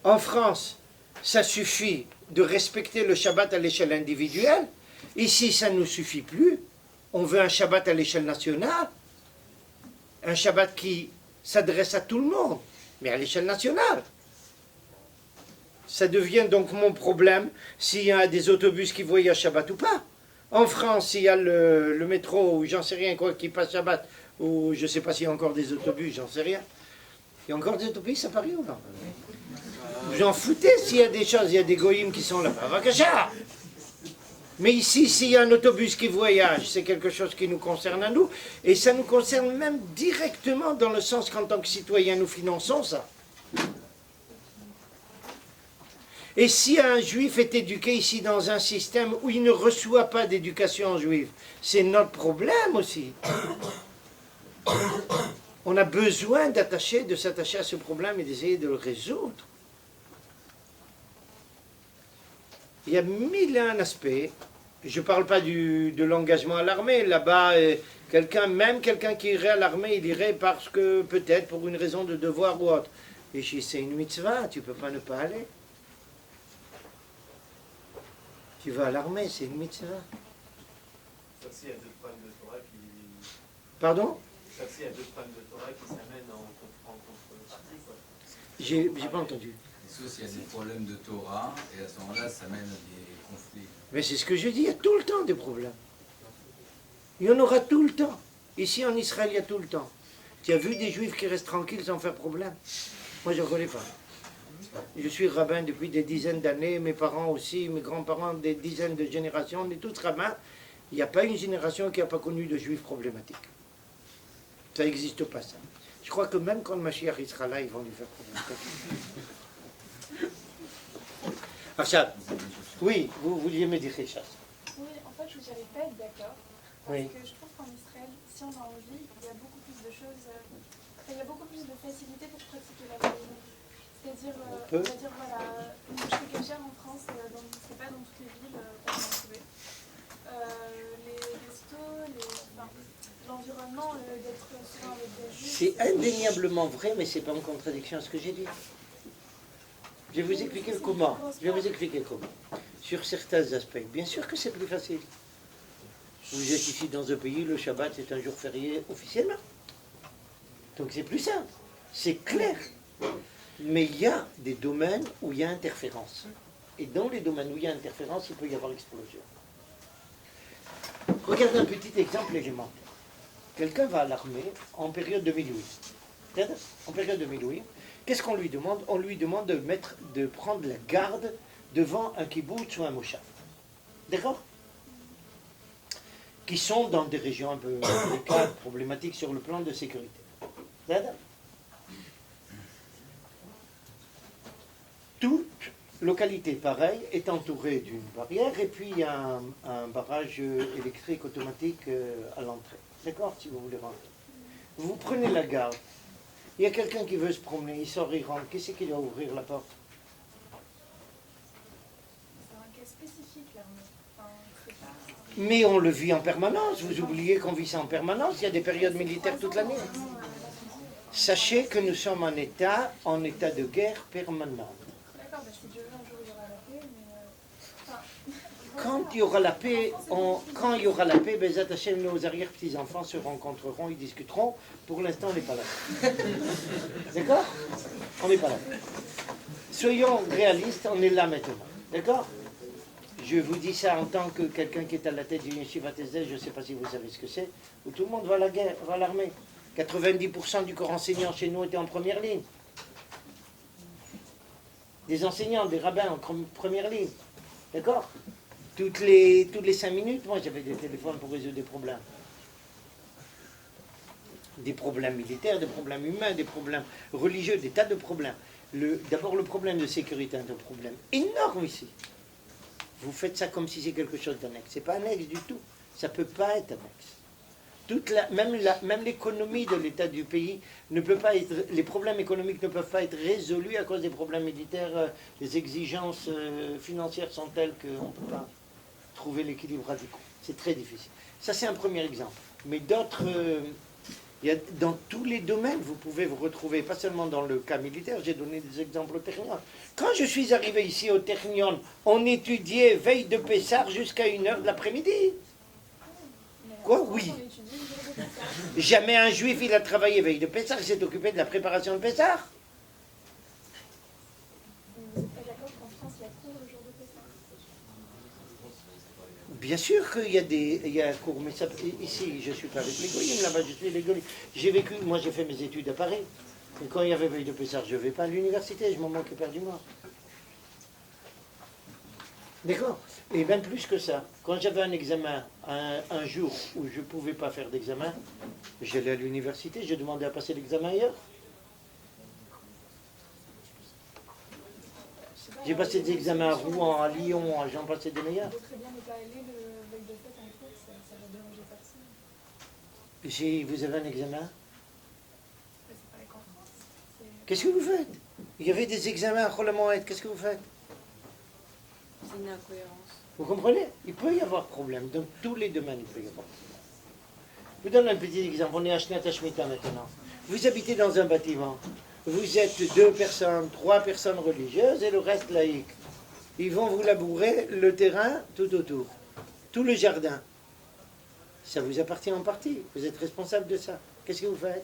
Speaker 1: En France, ça suffit de respecter le Shabbat à l'échelle individuelle. Ici, ça ne nous suffit plus. On veut un Shabbat à l'échelle nationale. Un Shabbat qui s'adresse à tout le monde, mais à l'échelle nationale. Ça devient donc mon problème s'il y a des autobus qui voyagent Shabbat ou pas. En France, s'il y a le métro ou j'en sais rien quoi qui passe Shabbat, ou je ne sais pas s'il y a encore des autobus, j'en sais rien. Il y a encore des autobus à Paris ou non? Vous en foutez s'il y a des choses, il y a des goïms qui sont là-bas. Vakasha. Mais ici, s'il y a un autobus qui voyage, c'est quelque chose qui nous concerne à nous. Et ça nous concerne même directement dans le sens qu'en tant que citoyens, nous finançons ça. Et si un juif est éduqué ici dans un système où il ne reçoit pas d'éducation juive, c'est notre problème aussi. On a besoin de s'attacher à ce problème et d'essayer de le résoudre. Il y a mille et un aspects. Je ne parle pas de l'engagement à l'armée. Là-bas, même quelqu'un qui irait à l'armée, il irait parce que peut-être pour une raison de devoir ou autre. Et si c'est une mitzvah, tu ne peux pas ne pas aller. Tu vas à l'armée, c'est une mitzvah.
Speaker 3: Ça aussi, il y a deux problèmes de Torah qui...
Speaker 1: Pardon?
Speaker 3: Ça aussi, il y a deux problèmes de Torah qui s'amènent en contrepartie, quoi.
Speaker 1: J'ai pas entendu.
Speaker 9: Sauf s'il y a des problèmes de Torah, et à ce moment-là, ça mène à des conflits.
Speaker 1: Mais c'est ce que je dis, il y a tout le temps des problèmes. Il y en aura tout le temps. Ici en Israël, il y a tout le temps. Tu as vu des juifs qui restent tranquilles sans faire problème? Moi, je ne connais pas. Je suis rabbin depuis des dizaines d'années, mes parents aussi, mes grands-parents, des dizaines de générations, on est tous rabbins. Il n'y a pas une génération qui n'a pas connu de juifs problématiques. Ça n'existe pas, ça. Je crois que même quand le Mashiach sera là, ils vont lui faire problème. Achad, oui, vous vouliez me dire quelque chose.
Speaker 6: Oui, en fait, je n'irais pas être d'accord. Parce
Speaker 1: Oui.
Speaker 6: que je trouve qu'en Israël, si on a envie, il y a beaucoup plus de choses, il y a beaucoup plus de facilité pour pratiquer la religion. C'est-à-dire, on va dire, voilà, une boucherie cachère en France, c'est pas dans toutes les villes qu'on va en trouver. Les restos, l'environnement, d'être souvent avec des juifs.
Speaker 1: C'est indéniablement vrai, mais ce n'est pas en contradiction à ce que j'ai dit. Je vais vous expliquer le comment. Sur certains aspects. Bien sûr que c'est plus facile. Vous êtes ici dans un pays, le Shabbat c'est un jour férié officiellement. Donc c'est plus simple. C'est clair. Mais il y a des domaines où il y a interférence. Et dans les domaines où il y a interférence, il peut y avoir explosion. Regardez un petit exemple élémentaire. Quelqu'un va à l'armée en période de Miloui. En période de Miloui, qu'est-ce qu'on lui demande? On lui demande de prendre la garde devant un kibbutz ou un moshav. D'accord? Qui sont dans des régions un peu délicates, problématiques sur le plan de sécurité. D'accord? Toute localité pareille est entourée d'une barrière et puis il y a un barrage électrique automatique à l'entrée. D'accord? Si vous voulez rentrer. Vous prenez la garde. Il y a quelqu'un qui veut se promener, il sort, il rentre. Qui c'est qui doit ouvrir la porte?
Speaker 6: C'est un cas spécifique, là.
Speaker 1: Mais on le vit en permanence. Vous oubliez qu'on vit ça en permanence. Il y a des périodes militaires toute l'année. Sachez que nous sommes en état de guerre permanente.
Speaker 6: D'accord, si Dieu veut, un jour il y aura la paix, mais...
Speaker 1: Quand il y aura la paix, Bezat Hashem, nos arrière-petits-enfants se rencontreront, ils discuteront. Pour l'instant, on n'est pas là. D'accord? On n'est pas là. Soyons réalistes, on est là maintenant. D'accord? Je vous dis ça en tant que quelqu'un qui est à la tête d'une yeshiva TSD, je ne sais pas si vous savez ce que c'est, où tout le monde va à la guerre, va à l'armée. 90% du corps enseignant chez nous était en première ligne. Des enseignants, des rabbins en première ligne. D'accord? Toutes les 5 minutes, moi j'avais des téléphones pour résoudre des problèmes. Des problèmes militaires, des problèmes humains, des problèmes religieux, des tas de problèmes. D'abord le problème de sécurité est un problème énorme ici. Vous faites ça comme si c'est quelque chose d'annexe. Ce n'est pas annexe du tout. Ça ne peut pas être annexe. Même l'économie de l'état du pays ne peut pas être... Les problèmes économiques ne peuvent pas être résolus à cause des problèmes militaires. Les exigences financières sont telles qu'on ne peut pas trouver l'équilibre radical. C'est très difficile. Ça, c'est un premier exemple. Mais d'autres Il y a, dans tous les domaines, vous pouvez vous retrouver, pas seulement dans le cas militaire, j'ai donné des exemples au Technion. Quand je suis arrivé ici au Technion, on étudiait veille de Pessah jusqu'à 1h de l'après-midi. Quoi? Oui. Jamais un juif, il a travaillé veille de Pessah, il s'est occupé de la préparation de Pessah.
Speaker 6: Vous n'êtes pas d'accord qu'en France, il y a cours le jour de Pessah?
Speaker 1: Bien sûr qu'il y a un cours, mais ça, ici, je ne suis pas avec les goyim, là-bas, je suis les goyim. J'ai vécu, moi j'ai fait mes études à Paris, et quand il y avait veille de Pessah, je ne vais pas à l'université, je m'en manque éperdument. D'accord? Et même plus que ça, quand j'avais un examen, un jour où je ne pouvais pas faire d'examen, j'allais à l'université, je demandais à passer l'examen ailleurs. J'ai passé des examens à Rouen, à Lyon, j'en passais des meilleurs.
Speaker 6: On peut très bien ne pas aller le veille de fête en cours, ça va déranger personne.
Speaker 1: Vous avez un examen?
Speaker 6: Mais c'est pareil qu'en France.
Speaker 1: Qu'est-ce que vous faites? Il y avait des examens à Cholamoed, qu'est-ce que vous faites?
Speaker 10: C'est une incohérence.
Speaker 1: Vous comprenez? Il peut y avoir problème, dans tous les domaines il peut y avoir problème. Je vous donne un petit exemple, on est à Shnat HaShmita maintenant. Vous habitez dans un bâtiment, vous êtes 2 personnes, 3 personnes religieuses et le reste laïque. Ils vont vous labourer le terrain tout autour, tout le jardin. Ça vous appartient en partie, vous êtes responsable de ça. Qu'est-ce que vous faites?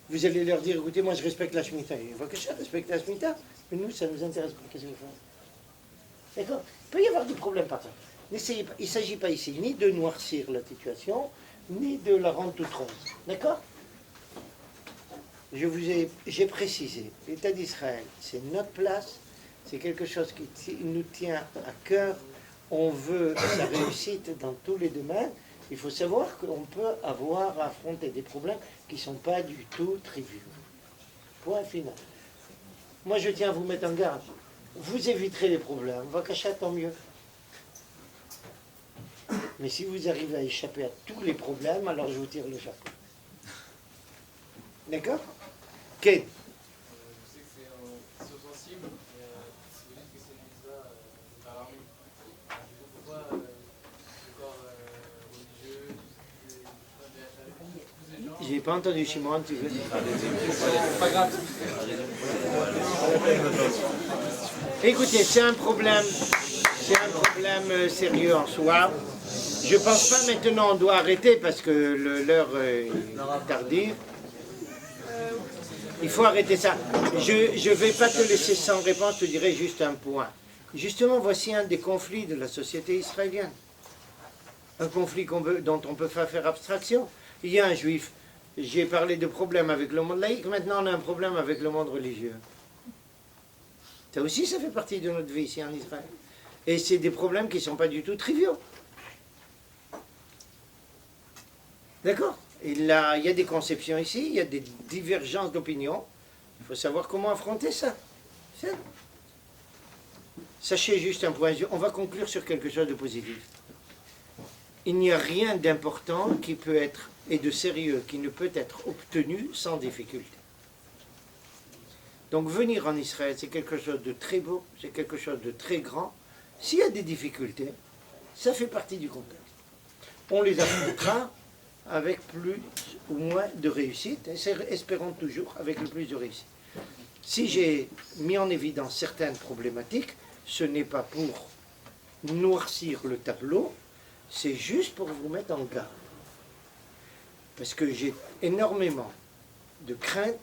Speaker 1: Vous allez leur dire, écoutez, moi je respecte la Shemitah. Ils voient que je respecte la Shemitah, mais nous, ça ne nous intéresse pas. Qu'est-ce que vous faites? D'accord? Il peut y avoir des problèmes par ça. N'essayez pas. Il ne s'agit pas ici ni de noircir la situation, ni de la rendre toute rose. D'accord? J'ai précisé, l'État d'Israël, c'est notre place, c'est quelque chose qui nous tient à cœur. On veut sa réussite dans tous les domaines. Il faut savoir qu'on peut avoir à affronter des problèmes qui ne sont pas du tout triviaux. Point final. Moi, je tiens à vous mettre en garde. Vous éviterez les problèmes. Vakasha, tant mieux. Mais si vous arrivez à échapper à tous les problèmes, alors je vous tire le chapeau. D'accord? Ken?
Speaker 3: Je sais que c'est une question sensible, mais si vous dites que c'est une mitzvah par l'armée, pourquoi le corps religieux, tous ces gens...
Speaker 1: J'ai pas entendu Shimon, tu veux?
Speaker 3: Pas grave.
Speaker 1: Écoutez, c'est un problème sérieux en soi. Je pense pas maintenant on doit arrêter parce que l'heure est tardive. Il faut arrêter ça. Je ne vais pas te laisser sans réponse, je te dirai juste un point. Justement, voici un des conflits de la société israélienne. Un conflit dont on peut pas faire abstraction. Il y a un juif. J'ai parlé de problèmes avec le monde laïque, maintenant on a un problème avec le monde religieux. Ça aussi, ça fait partie de notre vie ici en Israël. Et c'est des problèmes qui ne sont pas du tout triviaux. D'accord? Il y a des conceptions ici, il y a des divergences d'opinion. Il faut savoir comment affronter ça. Sachez juste un point, on va conclure sur quelque chose de positif. Il n'y a rien d'important qui peut être, et de sérieux, qui ne peut être obtenu sans difficulté. Donc venir en Israël, c'est quelque chose de très beau, c'est quelque chose de très grand. S'il y a des difficultés, ça fait partie du contexte. On les affrontera avec plus ou moins de réussite, et espérons toujours avec le plus de réussite. Si j'ai mis en évidence certaines problématiques, ce n'est pas pour noircir le tableau, c'est juste pour vous mettre en garde. Parce que j'ai énormément de crainte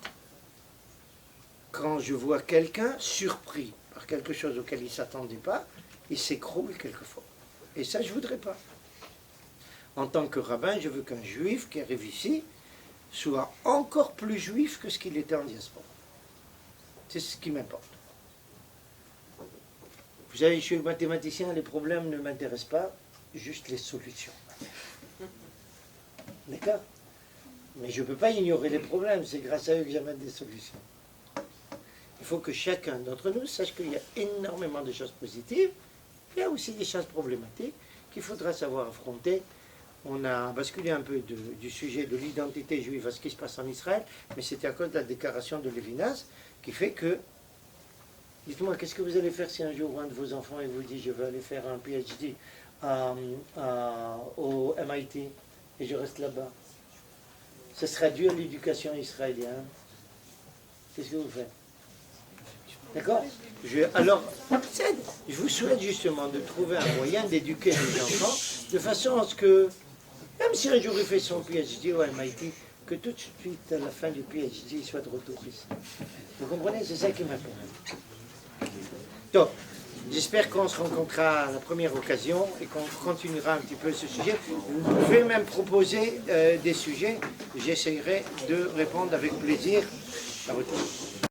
Speaker 1: quand je vois quelqu'un surpris par quelque chose auquel il ne s'attendait pas, il s'écroule quelquefois. Et ça, je ne voudrais pas. En tant que rabbin, je veux qu'un juif qui arrive ici soit encore plus juif que ce qu'il était en diaspora. C'est ce qui m'importe. Vous savez, je suis mathématicien, les problèmes ne m'intéressent pas, juste les solutions. D'accord? Mais je ne peux pas ignorer les problèmes, c'est grâce à eux que j'amène des solutions. Il faut que chacun d'entre nous sache qu'il y a énormément de choses positives, il y a aussi des choses problématiques qu'il faudra savoir affronter. On a basculé un peu du sujet de l'identité juive à ce qui se passe en Israël, mais c'était à cause de la déclaration de Lévinas qui fait que, dites-moi, qu'est-ce que vous allez faire si un jour un de vos enfants il vous dit je veux aller faire un PhD au MIT et je reste là-bas. Ce sera dû à l'éducation israélienne. Qu'est-ce que vous faites? D'accord? Alors, je vous souhaite justement de trouver un moyen d'éduquer les enfants de façon à ce que, même si un jour il fait son PhD au MIT, que tout de suite à la fin du PhD il soit de retour ici. Vous comprenez? C'est ça qui m'intéresse. Donc, j'espère qu'on se rencontrera à la première occasion et qu'on continuera un petit peu ce sujet. Vous pouvez même proposer des sujets. J'essaierai de répondre avec plaisir à votre question.